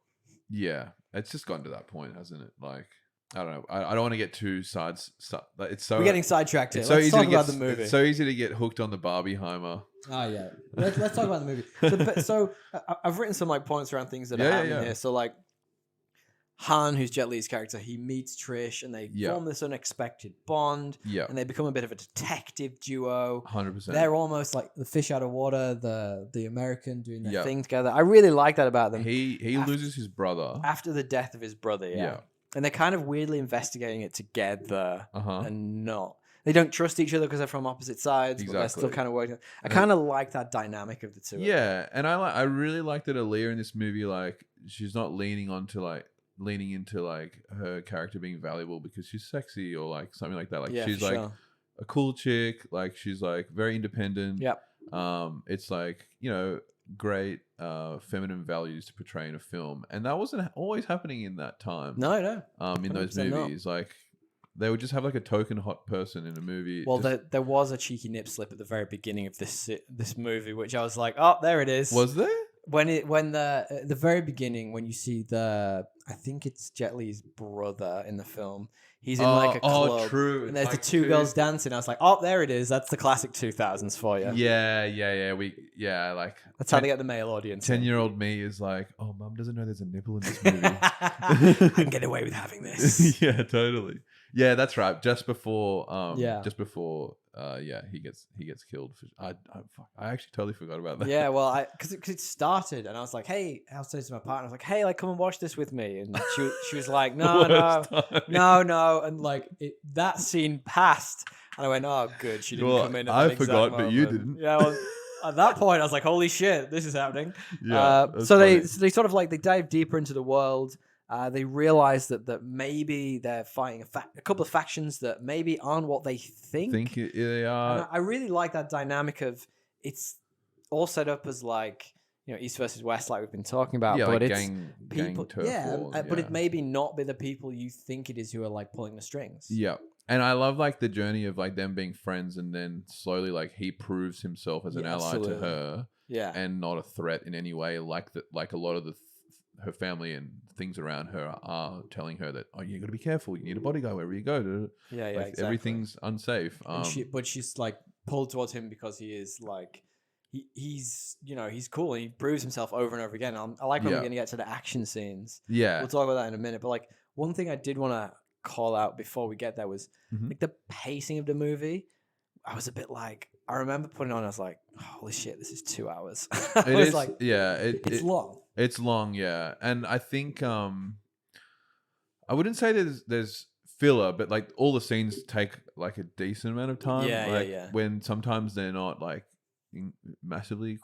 yeah, it's just gotten to that point, hasn't it? Like, I don't know. I don't want to get too like, it's so We're getting sidetracked here. it's so Let's easy talk to about get the movie. It's so easy to get hooked on the Barbieheimer. Oh yeah, let's talk about the movie. So I've written some like points around things that are happening here. So like Han, who's Jet Li's character, he meets Trish and they form this unexpected bond. Yeah, And they become a bit of a detective duo. 100%. They're almost like the fish out of water, the American doing their thing together. I really like that about them. He loses his brother After the death of his brother, yeah. And they're kind of weirdly investigating it together and not. They don't trust each other because they're from opposite sides, but they're still Exactly. kind of working. I kind of like that dynamic of the two. Yeah, and I really like that Aaliyah in this movie, like she's not leaning into like her character being valuable because she's sexy or like something like that. Like she's for like sure. a cool chick, like she's like very independent. Yep. It's like, you know, great feminine values to portray in a film, and that wasn't always happening in that time. No. In those 100% not. movies, like they would just have like a token hot person in a movie. Well, just, there was a cheeky nip slip at the very beginning of this movie, which I was like, oh, there it is. was there? When the very beginning, when you see I think it's Jet Li's brother in the film. He's in like a club. Oh, true. And there's like the two girls dancing. I was like, oh, there it is. That's the classic 2000s for you. Yeah. Like That's how they get the male audience. 10-year-old me is like, oh, mum doesn't know there's a nipple in this movie. I can get away with having this. Yeah, totally. Yeah, that's right. Just before, he gets killed. I actually totally forgot about that. Yeah, well, because it started, and I was like, "Hey," I was saying to my partner, "I was like, hey, like, come and watch this with me," and she was like, "No, and like that scene passed, and I went, "Oh, good, she didn't come in." At I that forgot, exact but you moment." didn't. Yeah, well, at that point, I was like, "Holy shit, this is happening." Yeah. So they sort of like they dive deeper into the world. They realize that maybe they're fighting a couple of factions that maybe aren't what they think. They are. And I really like that dynamic of it's all set up as like, you know, East versus West, like we've been talking about. Yeah, but like it's gang turf war, but it maybe not be the people you think it is who are like pulling the strings. Yeah. And I love like the journey of like them being friends, and then slowly like he proves himself as an ally to her. Yeah. And not a threat in any way, like that. Like a lot of her family and things around her are telling her that, oh, you got to be careful. You need a bodyguard wherever you go. Yeah, like, exactly. Everything's unsafe. But she's like pulled towards him because he is like he's you know, he's cool and he proves himself over and over again. I like when we're gonna get to the action scenes. Yeah, we'll talk about that in a minute. But like one thing I did want to call out before we get there was like the pacing of the movie. I was a bit like, I remember putting on, I was like, holy shit, this is 2 hours. It's long. It's long, yeah. And I think I wouldn't say there's filler, but like all the scenes take like a decent amount of time. Yeah. When sometimes they're not like massively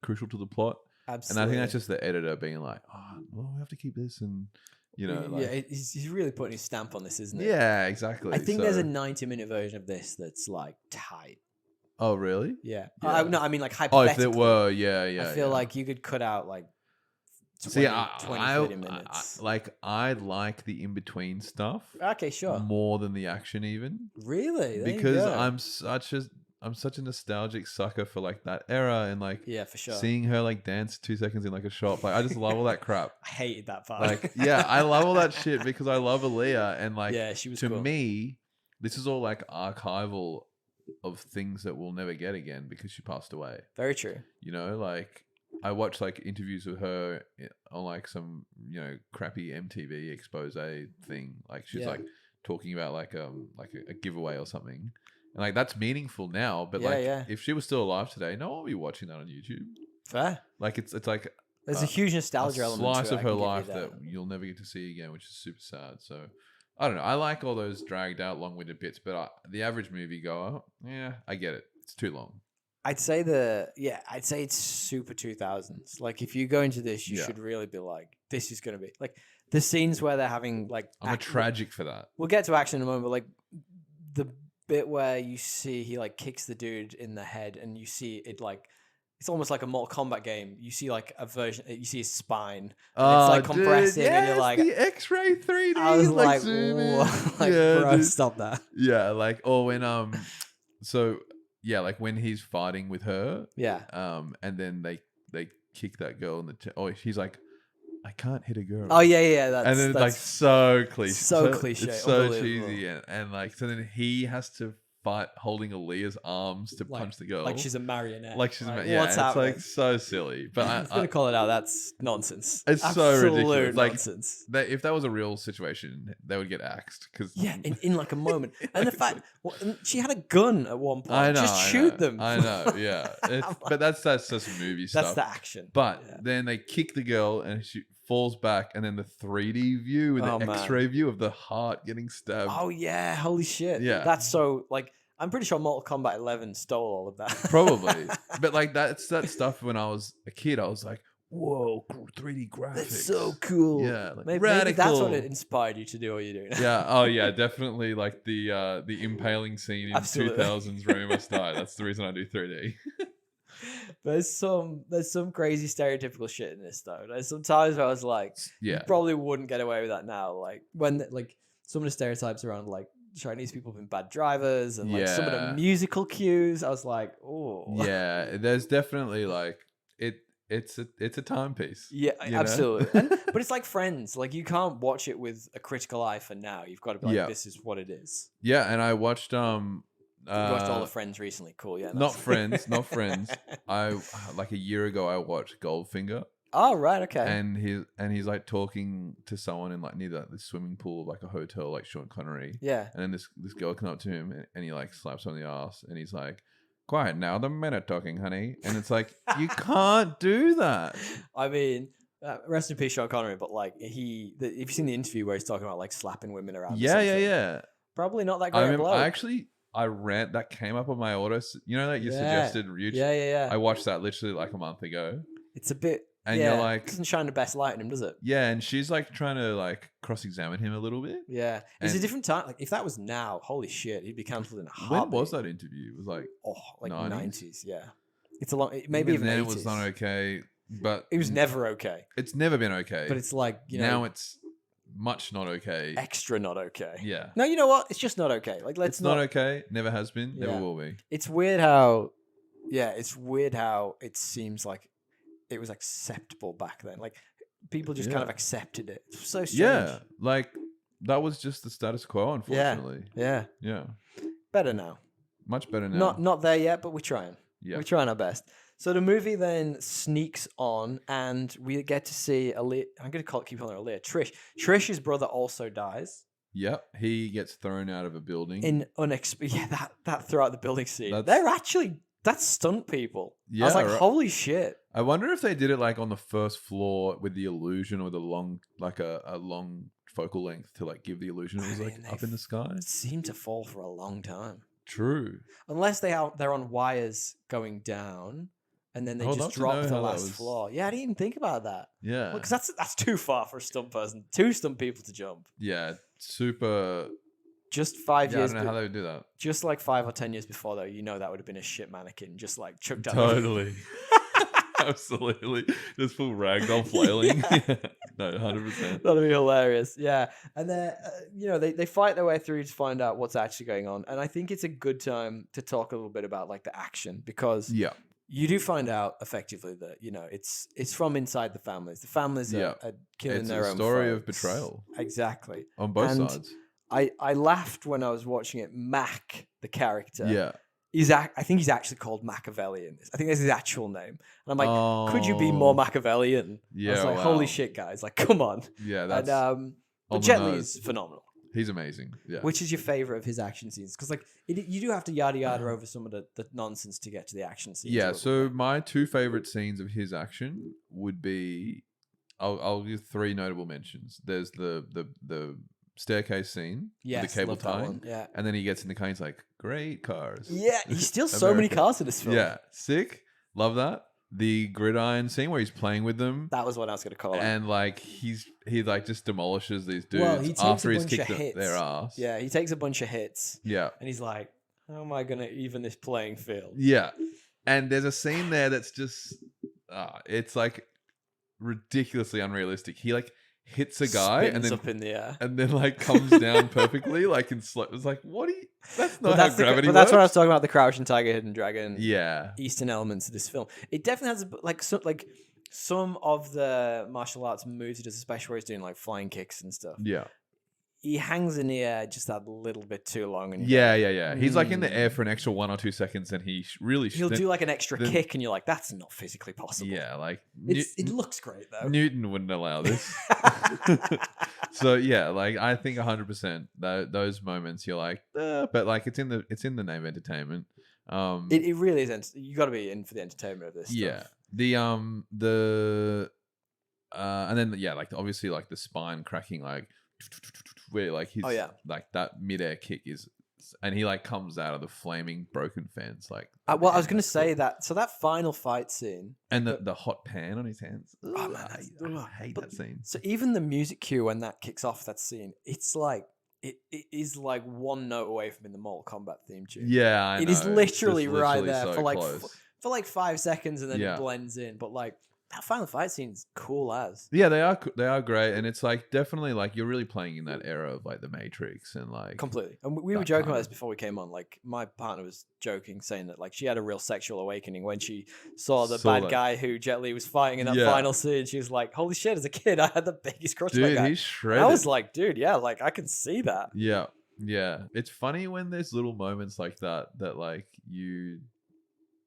crucial to the plot. Absolutely. And I think that's just the editor being like, oh, well, we have to keep this, and you know, like, he's really putting his stamp on this, isn't he? Yeah, exactly. I think there's a 90-minute version of this that's like tight. Oh, really? Yeah. Yeah. No, I mean like Oh, hypothetically. if there were, yeah. I feel like you could cut out like 20, 30 minutes. I like the in-between stuff. Okay, sure. More than the action even. Really? There Because you go. I'm such a nostalgic sucker for like that era, and like yeah, for sure. seeing her like dance 2 seconds in like a shop. Like I just love all that crap. I hated that part. Like, yeah, I love all that shit because I love Aaliyah, and like, yeah, she was to cool. me, this is all like archival of things that we'll never get again because she passed away. Very true. You know, like I watched like interviews with her on like some, you know, crappy MTV expose thing. Like she's like talking about like a giveaway or something. And like that's meaningful now, but if she was still alive today, no one would be watching that on YouTube. Fair. Like it's like there's a huge nostalgia element. Slice to it, of her life that you'll never get to see again, which is super sad. So I don't know. I like all those dragged out, long-winded bits, but the average moviegoer, yeah, I get it. It's too long. I'd say it's super 2000s. Like if you go into this, you should really be like, this is going to be like the scenes where they're having like. I'm tragic for that. We'll get to action in a moment, but like the bit where you see he like kicks the dude in the head, and you see it like. It's almost like a Mortal Kombat game. You see like a version. You see his spine. And it's like compressing, and you're like the X-ray 3D. I was like, zoom in. like bro, dude. Stop that. Yeah, like when like when he's fighting with her. Yeah. And then they kick that girl in the. He's like, I can't hit a girl. Oh yeah. That's, and then it's like so cliche. So cliche. It's so cheesy, and like so then he has to fight holding Aaliyah's arms to punch the girl. Like she's a marionette. Like she's what's happening? Like so silly. But I'm going to call it out. That's nonsense. It's so ridiculous. Nonsense. Like if that was a real situation, they would get axed. In like a moment. And the fact she had a gun at one point. I know. Just shoot them. I know. Yeah. But that's just movie stuff. That's the action. But then they kick the girl and she falls back, and then the 3D view with Oh, the man. X-ray view of the heart getting stabbed. Oh yeah, holy shit. Yeah. That's so like I'm pretty sure Mortal Kombat 11 stole all of that. Probably. But like that's that stuff when I was a kid, I was like, whoa, 3D graphics. That's so cool. Yeah, like Maybe radical. that's what it inspired you to do what you're doing. Yeah. Oh yeah, definitely like the impaling scene in Absolutely. 2000's Remy Must Die. That's the reason I do 3D. There's some crazy stereotypical shit in this though. There's some times where I was like, you Yeah. probably wouldn't get away with that now. Like when like some of the stereotypes around like Chinese people being bad drivers and like some of the Yeah. musical cues, I was like, oh Yeah, there's definitely like it's a timepiece. yeah, you know? absolutely. But it's like Friends. Like you can't watch it with a critical eye for now. You've got to be like, Yeah. this is what it is. Yeah, and I watched You watched all the Friends recently. Cool, yeah. not Friends, not Friends. I like a year ago I watched Goldfinger. Oh right, okay. And he's like talking to someone in like near the swimming pool of like a hotel, like Sean Connery. Yeah. And then this girl comes up to him and he like slaps her on the ass and he's like, "Quiet now, the men are talking, honey." And it's like, you can't do that. I mean, rest in peace, Sean Connery. But like if you've seen the interview where he's talking about like slapping women around, or Yeah, something, yeah. probably not that I great. remember, bloke. I ran that came up on my auto. You know that you Yeah. suggested YouTube. Yeah. I watched that literally like a month ago. It's a bit. And yeah, you're like, doesn't shine the best light on him, does it? yeah, and she's like trying to like cross-examine him a little bit. Yeah, it's a And- different time. Like if that was now, holy shit, he'd be cancelled in a When heartbeat. was that interview? It was like like 90s? 90s. Yeah, it's a long. Maybe even then 80s. it was not okay, but It was never okay. it's never been okay. But it's like now it's much not okay. extra not okay. Yeah, No, you know what? It's just not okay. Like let's it's not okay. Never has been. Yeah. Never will be. It's weird how, it's weird how it seems like it was acceptable back then. Like people just kind Yeah. of accepted it. It's so strange. Yeah, like that was just the status quo. Unfortunately, Yeah. yeah, Better now. much better now. Not there yet, but we're trying. Yeah. We're trying our best. So the movie then sneaks on, and we get to see Aaliyah. I'm going to keep calling her Aaliyah. Trish. Trish's brother also dies Yep, he gets thrown out of a building. in unexpected. Yeah, that throughout the building scene. That's- That's stunt people. Yeah, I was like, right. holy shit. I wonder if they did it like on the first floor with the illusion or the long, like a long focal length to like give the illusion it was like mean, up in the sky. It seemed to fall for a long time. True. Unless they're on wires going down, and then they I would just love to drop know the how that last was- floor. Yeah, I didn't even think about that. Yeah. Because that's too far for a stunt person. 2 stunt people to jump. Yeah. Super. Just 5 Yeah, I years. don't know how they would do that. Just like 5 or 10 years before, though, that would have been a shit mannequin, just like chucked out. Totally. Absolutely. Just full ragdoll flailing. No, 100%. That'd be hilarious. Yeah, and then they fight their way through to find out what's actually going on, and I think it's a good time to talk a little bit about like the action because Yeah. you do find out effectively that it's from inside the families. The families Yeah. are killing It's their a own story of folks. betrayal Exactly. on both And sides. I laughed when I was watching it. Mac, the character, Yeah. I think he's actually called Machiavelli in this. I think that's his actual name. And I'm like, could you be more Oh. Machiavellian? I Yeah. was like, wow. holy shit, guys! Like, come on. Yeah. That's. And but on the Jet nose. Li's phenomenal. He's amazing. Yeah. Which is your favorite of his action scenes? Because like you do have to yada yada over some of the nonsense to get to the action scenes. a Yeah, little so bit. my 2 favorite scenes of his action would be, I'll give 3 notable mentions. There's the staircase scene, yes, with the cable love that tying, one. Yeah, and then he gets in the car. He's like, "Great cars." yeah. He steals so many America. cars in this film. Yeah, sick. Love that. The gridiron scene where he's playing with them, that was what I was going to call it. and like he like just demolishes these dudes Well, he takes after a he's bunch of kicked hits. their ass. Yeah, he takes a bunch of hits, Yeah, and he's like, "How am I going to even this playing field?" yeah. And there's a scene there that's just, it's like ridiculously unrealistic. He like hits a guy and Spins then up in the air. and then like comes down perfectly, like in slow. It's like, what do you? That's not how gravity but that's what I was works. talking about, the Crouching Tiger, Hidden Dragon Yeah, Eastern elements of this film. It definitely has some of the martial arts moves he does, especially where he's doing like flying kicks and stuff. yeah, He hangs in the air just that little bit too long, and yeah. He's like in the air for an extra 1 or 2 seconds, and he really he'll do like an extra then- kick, and you're like, that's not physically possible. Yeah, like it looks great though. Newton wouldn't allow this. So yeah, like I think 100% those moments you're like, but like it's in the name entertainment. It really is. You got to be in for the entertainment of this. Yeah. Stuff. The And then like obviously like the spine cracking, like where like his like that midair kick is, and he like comes out of the flaming broken fence like. Well, I was gonna say that. So that final fight scene and the hot pan on his hands. Oh, man, I hate that scene. So even the music cue when that kicks off that scene, it's like it is like one note away from being the Mortal Kombat theme tune. Yeah, I know. It is literally right there so for like close. 5 seconds, and then it blends in. But like that final fight scene is cool as. Yeah, they are great, and it's like definitely like you're really playing in that era of like the Matrix and like completely. And we were joking about this before we came on. Like my partner was joking, saying that like she had a real sexual awakening when she saw the bad guy who Jet Li was fighting in that final scene. She was like, "Holy shit!" As a kid, I had the biggest crush on that guy. He's shredded. I was like, "Dude, yeah, like I can see that." Yeah. It's funny when there's little moments like that like you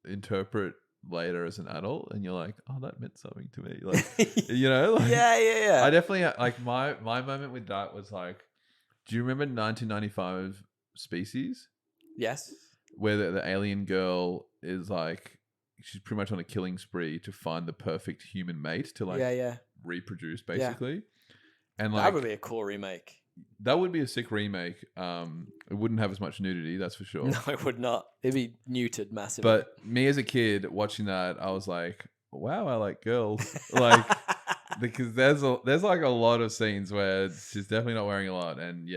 interpret later as an adult, and you're like, oh, that meant something to me, like like, yeah. I definitely like my moment with that was like, do you remember 1995 Species? Yes. Where the alien girl is like, she's pretty much on a killing spree to find the perfect human mate to like reproduce basically. And like that would be a cool remake. That would be a sick remake. It wouldn't have as much nudity, that's for sure. No, it would not. It'd be neutered massively. But me as a kid watching that, I was like, wow, I like girls. Like, because there's like a lot of scenes where she's definitely not wearing a lot. And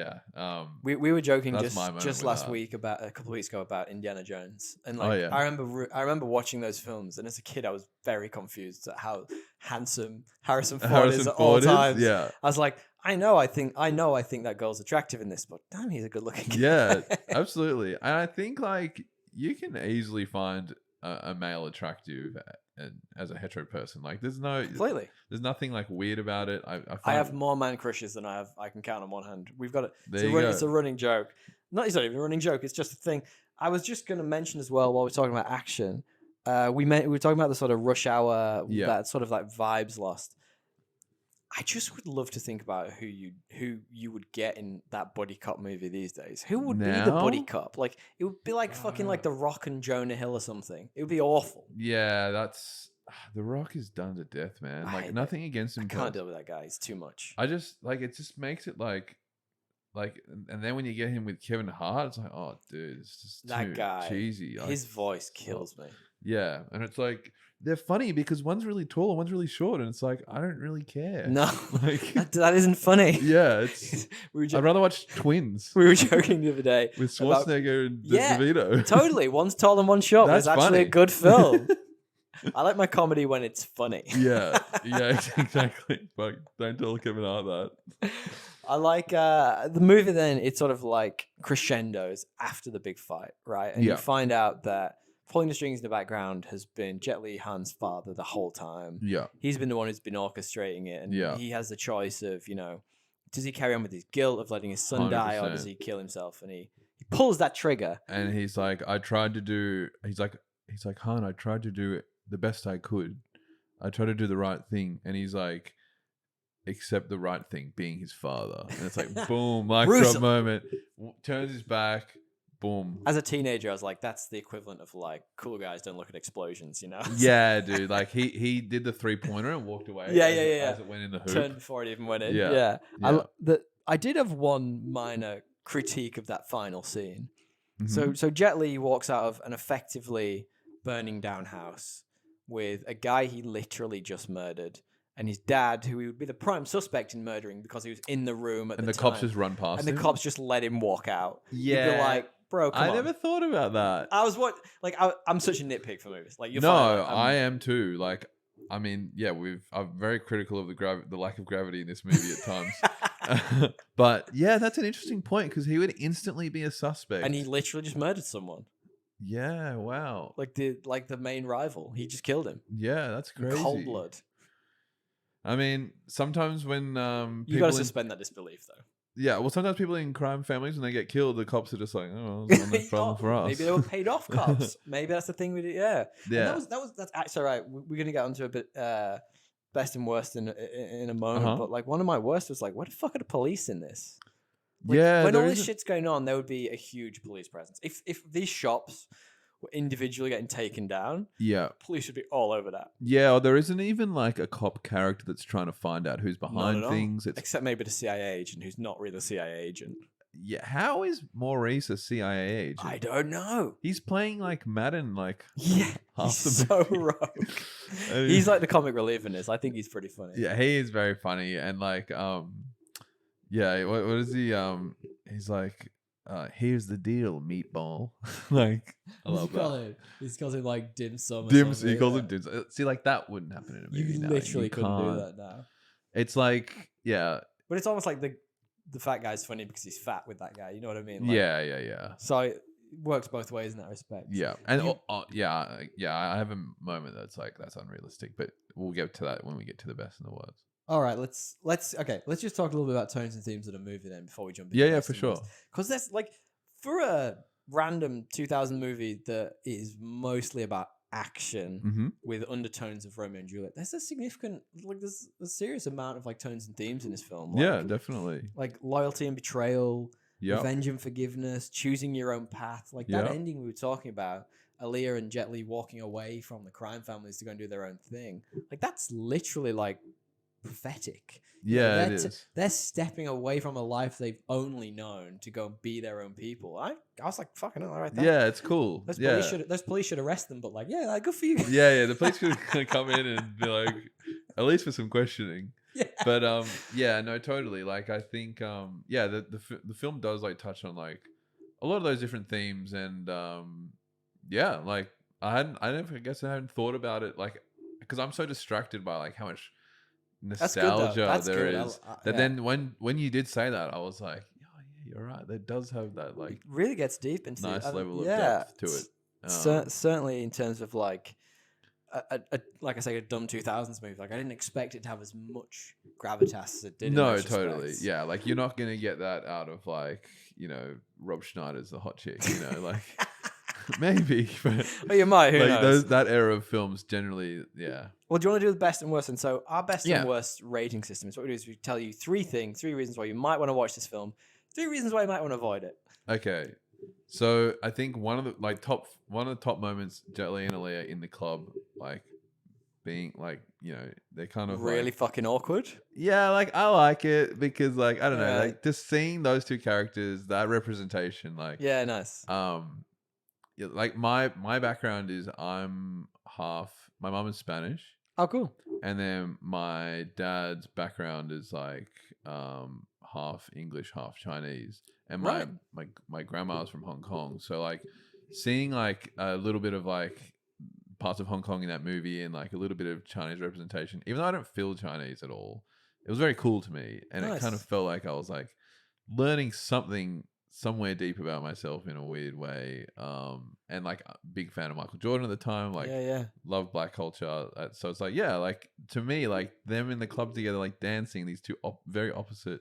we were joking just last week about a couple of weeks ago about Indiana Jones. And like, I remember watching those films, and as a kid, I was very confused at how handsome Harrison Ford is at all times. Yeah. I was like, I know I think that girl's attractive in this, but damn, he's a good looking guy. Yeah, absolutely. And I think like you can easily find a male attractive as a hetero person. Like there's nothing like weird about it. I have more man crushes than I can count on one hand. We've got it. It's a running joke. It's not even a running joke. It's just a thing. I was just going to mention as well while we're talking about action. We were talking about the sort of Rush Hour, that sort of like vibes lost. I just would love to think about who you would get in that buddy cop movie these days. Who would be the buddy cop? Like it would be like fucking like The Rock and Jonah Hill or something. It would be awful. Yeah, that's The Rock is done to death, man. Like nothing against him. I can't deal with that guy. It's too much. I just like it. Just makes it like, and then when you get him with Kevin Hart, it's like, oh, dude, it's just that guy cheesy. Like, his voice kills me. Yeah, and it's like. They're funny because one's really tall and one's really short, and it's like I don't really care. No, like that isn't funny. Yeah, it's. I'd rather watch Twins. We were joking the other day with Schwarzenegger and DeVito. Totally, one's tall and one's short. It's actually a good film. I like my comedy when it's funny. Yeah, exactly. But don't tell Kevin Hart that. I like the movie. Then it sort of like crescendos after the big fight, right? And you find out that. Pulling the strings in the background has been Jet Li, Han's father, the whole time. Yeah. He's been the one who's been orchestrating it. And he has the choice of, does he carry on with his guilt of letting his son 100%. Die, or does he kill himself? And he pulls that trigger. And he's like, Han, I tried to do it the best I could. I tried to do the right thing. And he's like, accept the right thing, being his father. And it's like, boom, mic drop moment. Turns his back. Boom. As a teenager, I was like, that's the equivalent of like, cool guys don't look at explosions, Yeah, dude. Like he did the 3-pointer and walked away. As it went in the hoop. Turned before it even went in. Yeah. I did have one minor critique of that final scene. Mm-hmm. So Jet Li walks out of an effectively burning down house with a guy he literally just murdered. And his dad, who he would be the prime suspect in murdering because he was in the room at the time. And the cops just run past him. And the cops just let him walk out. Yeah. You'd be like, bro, come on. I never thought about that. I'm such a nitpick for movies. Like, I am too. Like, I mean, I'm very critical of the lack of gravity in this movie at times. But yeah, that's an interesting point because he would instantly be a suspect. And he literally just murdered someone. Yeah, wow. Like the main rival. He just killed him. Yeah, that's crazy. In cold blood. I mean, sometimes when you got to suspend that disbelief, though. Yeah, well, sometimes people in crime families, when they get killed, the cops are just like, "Oh, it's not a problem for us." Maybe they were paid off cops. Maybe that's the thing we did. Yeah. Yeah. And that's actually right. We're gonna get onto a bit best and worst in a moment. But like one of my worst was like, what the fuck are the police in this? Like, yeah. When all this shit's going on, there would be a huge police presence. If these shops were individually getting taken down, Yeah. police should be all over that. Yeah, or there isn't even like a cop character that's trying to find out who's Not behind at all. things. It's Except maybe the CIA agent who's not really a CIA agent. yeah. How is Maurice a CIA agent? I don't know. He's playing like Madden, like Yeah, half he's the so movie. rogue. I mean, He's like the comic relief in this. I think he's pretty funny. yeah, he is very funny and like yeah. What is he? He's like, here's the deal, meatball. Like I love that. He calls him like dim sum. Dims. He calls him dims. See, like that wouldn't happen in a movie. You now. literally couldn't do can't. that now. It's like yeah, But it's almost like the fat guy's funny because he's fat with that guy. You know what I mean? Like, yeah. So it works both ways in that respect. Yeah, and You- yeah. I have a moment that's like that's unrealistic, but we'll get to that when we get to the best and the worst. All right, let's just talk a little bit about tones and themes of the movie then before we jump into Yeah, for sure. Because there's like for a random 2000 movie that is mostly about action Mm-hmm. with undertones of Romeo and Juliet, there's a significant there's a serious amount of like tones and themes in this film. Yeah, Like, definitely. like loyalty and betrayal, Yeah, revenge and forgiveness, choosing your own path. Like that Yeah. ending we were talking about, Aaliyah and Jet Li walking away from the crime families to go and do their own thing. Like that's literally like prophetic. yeah, it they're is. They're stepping away from a life they've only known to go and be their own people. I was like, fucking hell, right there. Yeah, it's cool. Those police should arrest them, but like, yeah, like, good for you. Yeah. The police could come in and be like, at least for some questioning. Yeah. But yeah, no, totally. Like I think the film does like touch on like a lot of those different themes and yeah, like I guess I hadn't thought about it like because I'm so distracted by like how much That's good, though. nostalgia That's there good. is yeah. that then when you did say that I was like oh, yeah, you're right, that does have that like It really gets deep into nice level of yeah, depth to it. Certainly in terms of like like I say, a dumb 2000s movie. Like I didn't expect it to have as much gravitas as it did. In No, those totally. respects. Yeah, like you're not gonna get that out of like, you know, Rob Schneider's The Hot Chick, you know, like maybe, but Well, you might. Who like knows? that era of films generally, yeah. Well, do you want to do the best and worst? And so our best Yeah. and worst rating system is what we do is we tell you three reasons why you might want to watch this film, 3 reasons why you might want to avoid it. Okay. So I think one of the top moments, Jet Li and Aaliyah in the club, like being like, you know, they're kind of Really like, fucking awkward. yeah, like I like it because like I don't know, Yeah. like just seeing those two characters, that representation, like Yeah, nice. yeah, like my background is I'm half my mom is Spanish Oh, cool. and then my dad's background is like half English, half Chinese. And Right. my grandma's from Hong Kong. So like seeing like a little bit of like parts of Hong Kong in that movie and like a little bit of Chinese representation, even though I don't feel Chinese at all, it was very cool to me. And it kind of Nice. felt like I was like learning something somewhere deep about myself in a weird way. And like a big fan of Michael Jordan at the time, like yeah. love black culture. So it's like, yeah, like to me, like them in the club together, like dancing, these two very opposite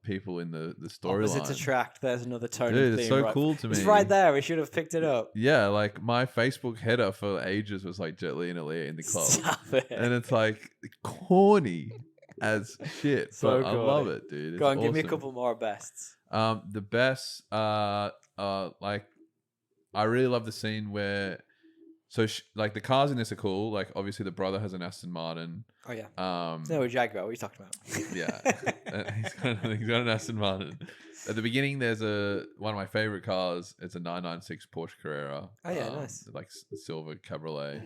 people in the Opposites storyline. attract. There's another tone. Dude, and it's theme, so right? cool to me. It's right there. We should have picked it up. Yeah, like my Facebook header for ages was like Jet Li and Aaliyah in the club. Stop it. And it's like corny as shit. So but I love corny. it, dude. It's Go on, give me a awesome. couple more bests. The best, like I really love the scene where, so like the cars in this are cool. Like obviously the brother has an Aston Martin. Oh yeah. No, No, Jaguar. What are you talking about? yeah, he's got an Aston Martin. At the beginning, there's one of my favorite cars. It's a 996 Porsche Carrera. Oh yeah, nice. Like silver cabriolet.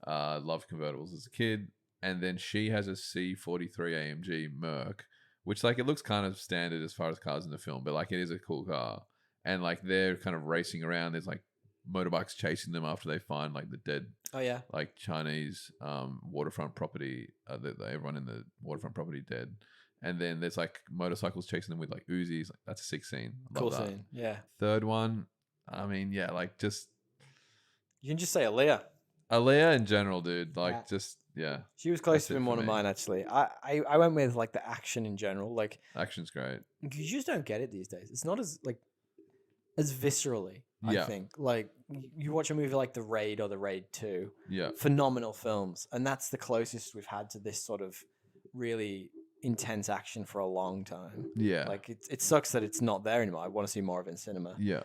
Loved convertibles as a kid, and then she has a C43 AMG Merc, which like it looks kind of standard as far as cars in the film, but like it is a cool car. And like they're kind of racing around. There's like motorbikes chasing them after they find like the dead Oh yeah. like Chinese waterfront property everyone in the waterfront property dead, and then there's like motorcycles chasing them with like Uzis. Like that's a sick scene. Love Cool that. scene. Yeah. Third one, I mean, yeah, like just You can just say Aaliyah. Aaliyah in general, dude. Like Yeah. just yeah, She was close That's to it being for one of me. mine actually. I went with like the action in general. Like action's great. you just don't get it these days. It's not as like as viscerally. I Yeah. think like you watch a movie like The Raid or The Raid 2, Yeah, phenomenal films, and that's the closest we've had to this sort of really intense action for a long time. yeah, Like it sucks that it's not there anymore. I want to see more of it in cinema. yeah,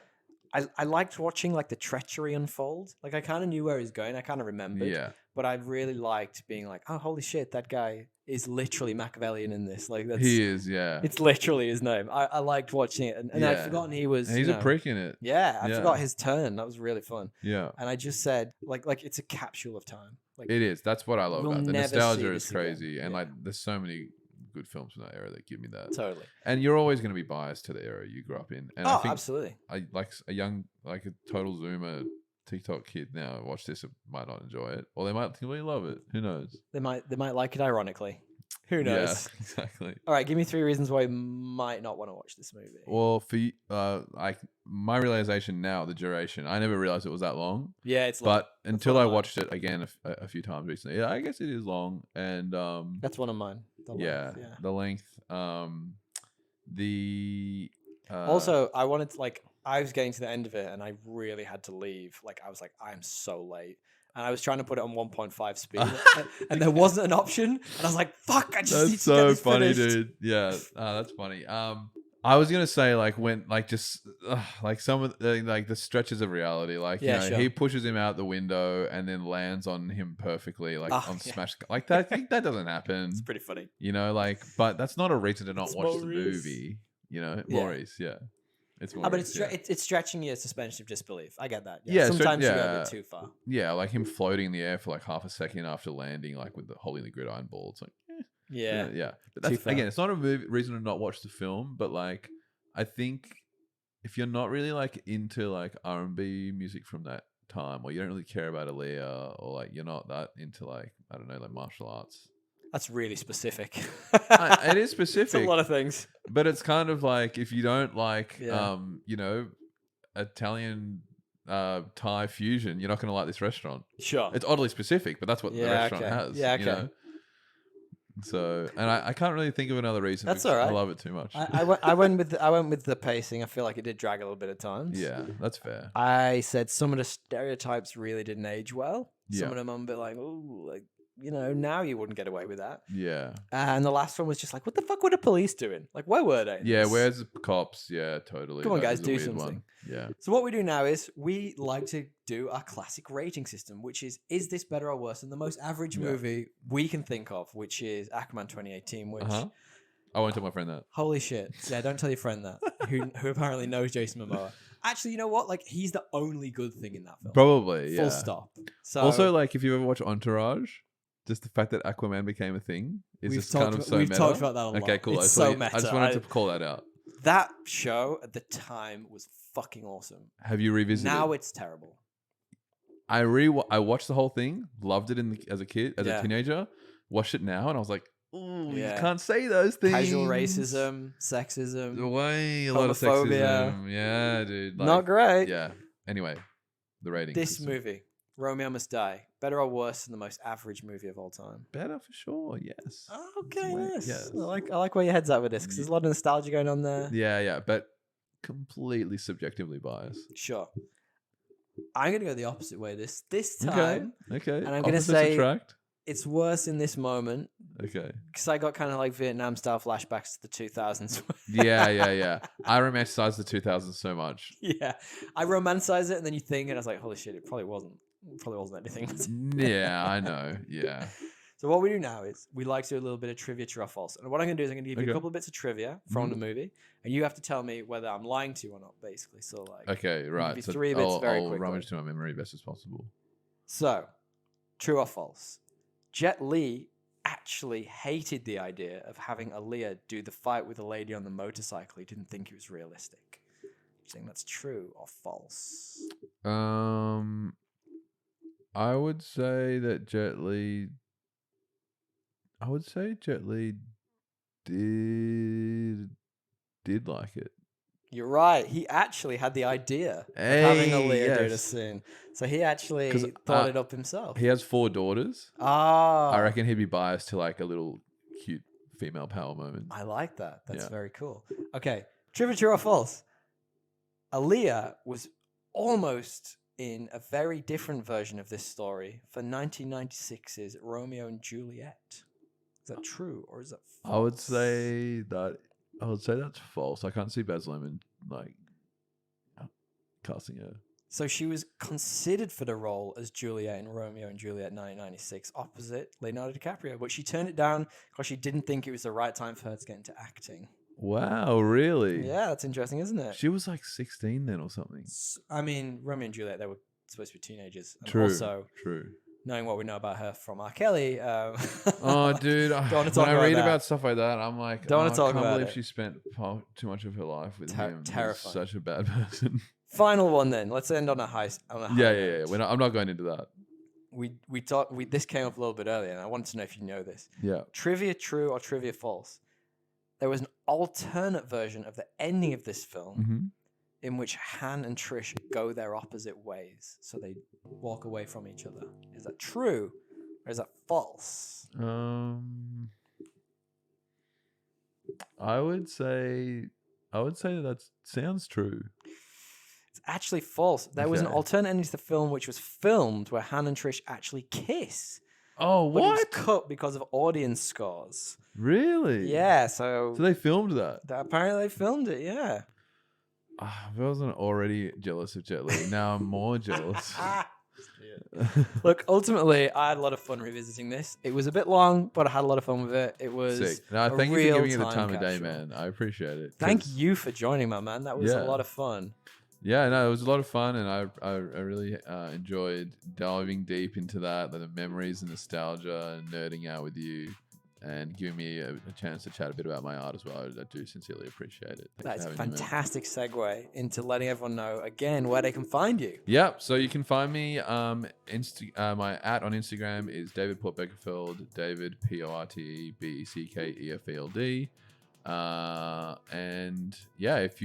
I liked watching like the treachery unfold. Like I kind of knew where he's going. I kind of remembered. Yeah. But I really liked being like, oh, holy shit, that guy is literally Machiavellian in this. Like that's He is, yeah. it's literally his name. I liked watching it, and I'd Yeah. forgotten he was. And he's you a know, prick in it. Yeah, I Yeah. forgot his turn. That was really fun. Yeah. And I just said, like it's a capsule of time. Like It is. That's what I love we'll about it. The never see nostalgia is this again. crazy. And Yeah. like there's so many good films from that era that give me that. Totally. And you're always going to be biased to the era you grew up in. And I think Absolutely. I like a young, like a total Zoomer TikTok kid now watch this might not enjoy it, or they might really love it. Who knows? They might like it ironically. Who knows? Yeah, exactly. All right, give me 3 reasons why you might not want to watch this movie. Well, for like my realization now, the duration, I never realized it was that long. Yeah, it's long. But until I one of watched it again a few times recently, yeah, I guess it is long. And That's one of mine. The length, yeah. the length. Also, I wanted to I was getting to the end of it and I really had to leave. Like I was like, I'm so late. And I was trying to put it on 1.5 speed and there wasn't an option. And I was like, fuck, I just need to That's get so this funny, finished. dude. Yeah, that's funny. I was gonna say like when like just like some of the, like the stretches of reality, like Yeah, you know sure. he pushes him out the window and then lands on him perfectly, like on yeah. smash like that. I think that doesn't happen. It's pretty funny. You know, like, but that's not a reason to not It's watch the Maurice. movie. You know, Yeah. Maurice, yeah, it's Maurice. But it's stretching your suspension of disbelief. I get that. Yeah, Sometimes you go a yeah. bit too far. Yeah, like him floating in the air for like half a second after landing, like with the holding the gridiron ball. It's like, Yeah. yeah. But Too that's far. again, it's not a reason to not watch the film, but like, I think if you're not really like into like R&B music from that time, or you don't really care about Aaliyah, or like you're not that into like I don't know, like martial arts. That's really specific. It is specific. It's a lot of things. But it's kind of like if you don't like, Yeah. you know, Italian Thai fusion, you're not going to like this restaurant. Sure. It's oddly specific, but that's what the restaurant okay. has. Yeah, You know? So, and I can't really think of another reason. That's because all right. I love it too much. I went with the pacing. I feel like it did drag a little bit at times. Yeah, that's fair. I said some of the stereotypes really didn't age well. Some Yeah. of them I'm a bit like, oh, like now you wouldn't get away with that. Yeah. And the last one was just like, what the fuck were the police doing? Like, where were they? Yeah, where's the cops? Yeah, totally. Come on, That guys, was a do weird something. one. Yeah. So what we do now is we like to do our classic rating system, which is this better or worse than the most average Yeah. movie we can think of, which is Aquaman 2018, which I won't tell my friend that. holy shit. Yeah, don't tell your friend that, who apparently knows Jason Momoa. Actually, you know what? Like, he's the only good thing in that film. Probably, yeah. Full stop. So Also, like, if you ever watch Entourage, just the fact that Aquaman became a thing is We've just talked kind of about- so we've meta. talked about that a lot. Okay, cool. It's I so just meta. wanted to call that out. that show at the time was fucking awesome. Have you revisited? Now it's terrible. I watched the whole thing, loved it as a kid, as Yeah. a teenager. Watched it now, and I was like, "Ooh, Yeah. you can't say those things." Casual racism, sexism. Way a lot of homophobia. sexism. Yeah, dude. Like, Not great. Yeah. Anyway, the rating. This system. movie, Romeo Must Die, better or worse than the most average movie of all time? Better for sure. Yes. Okay, Yes. yes. I like where your head's at with this because there's a lot of nostalgia going on there. Yeah, but completely subjectively biased. Sure. I'm gonna go the opposite way this time. Okay. And I'm gonna Opposites say- attract. It's worse in this moment Okay. because I got kind of like Vietnam style flashbacks to the 2000s. Yeah. I romanticize the 2000s so much. Yeah, I romanticize it, and then you think, and I was like, "Holy shit! It probably wasn't. anything." Yeah, I know. Yeah. So what we do now is we like to do a little bit of trivia, true or false. And what I'm going to do is I'm going to give you Okay. a couple of bits of trivia from the movie, and you have to tell me whether I'm lying to you or not. Basically, so like, Okay, right. you So 3 bits very I'll quickly. rummage to my memory best as possible. So, true or false? Jet Li actually hated the idea of having Aaliyah do the fight with a lady on the motorcycle. He didn't think it was realistic. Do you think that's true or false? I would say that Jet Li. did like it. You're right. He actually had the idea of having Aaliyah do the yes. scene. So he actually 'Cause, thought it up himself. He has 4 daughters. Ah, I reckon he'd be biased to like a little cute female power moment. I like that. That's Yeah. very cool. Okay, true or false? Aaliyah was almost in a very different version of this story for 1996's Romeo and Juliet. Is that true or is that false? I would say that's false. I can't see Baz Luhrmann like casting her. So she was considered for the role as Juliet in Romeo and Juliet 1996, opposite Leonardo DiCaprio, but she turned it down because she didn't think it was the right time for her to get into acting. Wow, really? Yeah, that's interesting, isn't it? She was like 16 then or something. I mean, Romeo and Juliet, they were supposed to be teenagers. And True. also, True. knowing what we know about her from R. Kelly. Oh, dude. Don't wanna When talk I about read that. about stuff like that, I'm like, Don't wanna I talk can't about believe it. she spent too much of her life with him. He's Terrifying. such a bad person. Final one then. Let's end on a high. Yeah. I'm not going into that. We talked. This came up a little bit earlier, and I wanted to know if you know this. Yeah. Trivia true or trivia false? There was an alternate version of the ending of this film Mm-hmm. in which Han and Trish go their opposite ways, so they walk away from each other. Is that true or is that false? I would say that sounds true. It's actually false. There was an Okay. alternate ending to the film which was filmed where Han and Trish actually kiss. Oh, But it was what? cut because of audience scores. Really? Yeah, so So they filmed that. apparently they filmed it, yeah. If I wasn't already jealous of Jet Li, now I'm more jealous. Look, ultimately, I had a lot of fun revisiting this. It was a bit long, but I had a lot of fun with it. It was Sick. No, a thank you for real giving me the time of day, capsule. man. I appreciate it. Thank 'cause- you for joining, my man. That was a Yeah. lot of fun. Yeah, no, it was a lot of fun, and I really enjoyed diving deep into that, the memories and nostalgia, and nerding out with you, and giving me a chance to chat a bit about my art as well. I do sincerely appreciate it. Thanks That's a for having me, man. fantastic segue into letting everyone know again where they can find you. Yep. So you can find me. My @ on Instagram is David Porte Beckefeld. David PorteBeckefeld. And yeah, if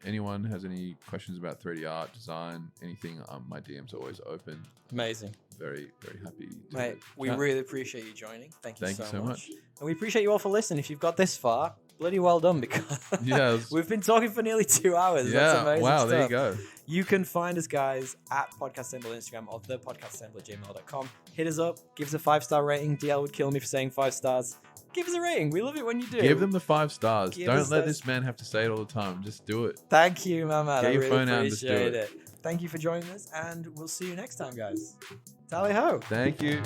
anyone has any questions about 3D art, design, anything, my DM's are always open. Amazing. Very, very happy. Mate, we chat. really appreciate you joining. Thank you Thank you so much. And we appreciate you all for listening. If you've got this far, bloody well done, because Yeah, it was- we've been talking for nearly 2 hours. That's Yeah. amazing Wow. stuff. There you go. You can find us, guys, at Podcast Assemble Instagram or thepodcastassemble@gmail.com. Hit us up. Give us a 5-star rating. DL would kill me for saying 5 stars. Give us a rating. We love it when you do. Give them the 5 stars. Give Don't us let those- this man have to say it all the time. Just do it. Thank you, my man. Get I your really phone out and just do appreciate it. it. Thank you for joining us, and we'll see you next time, guys. Tally ho. Thank you.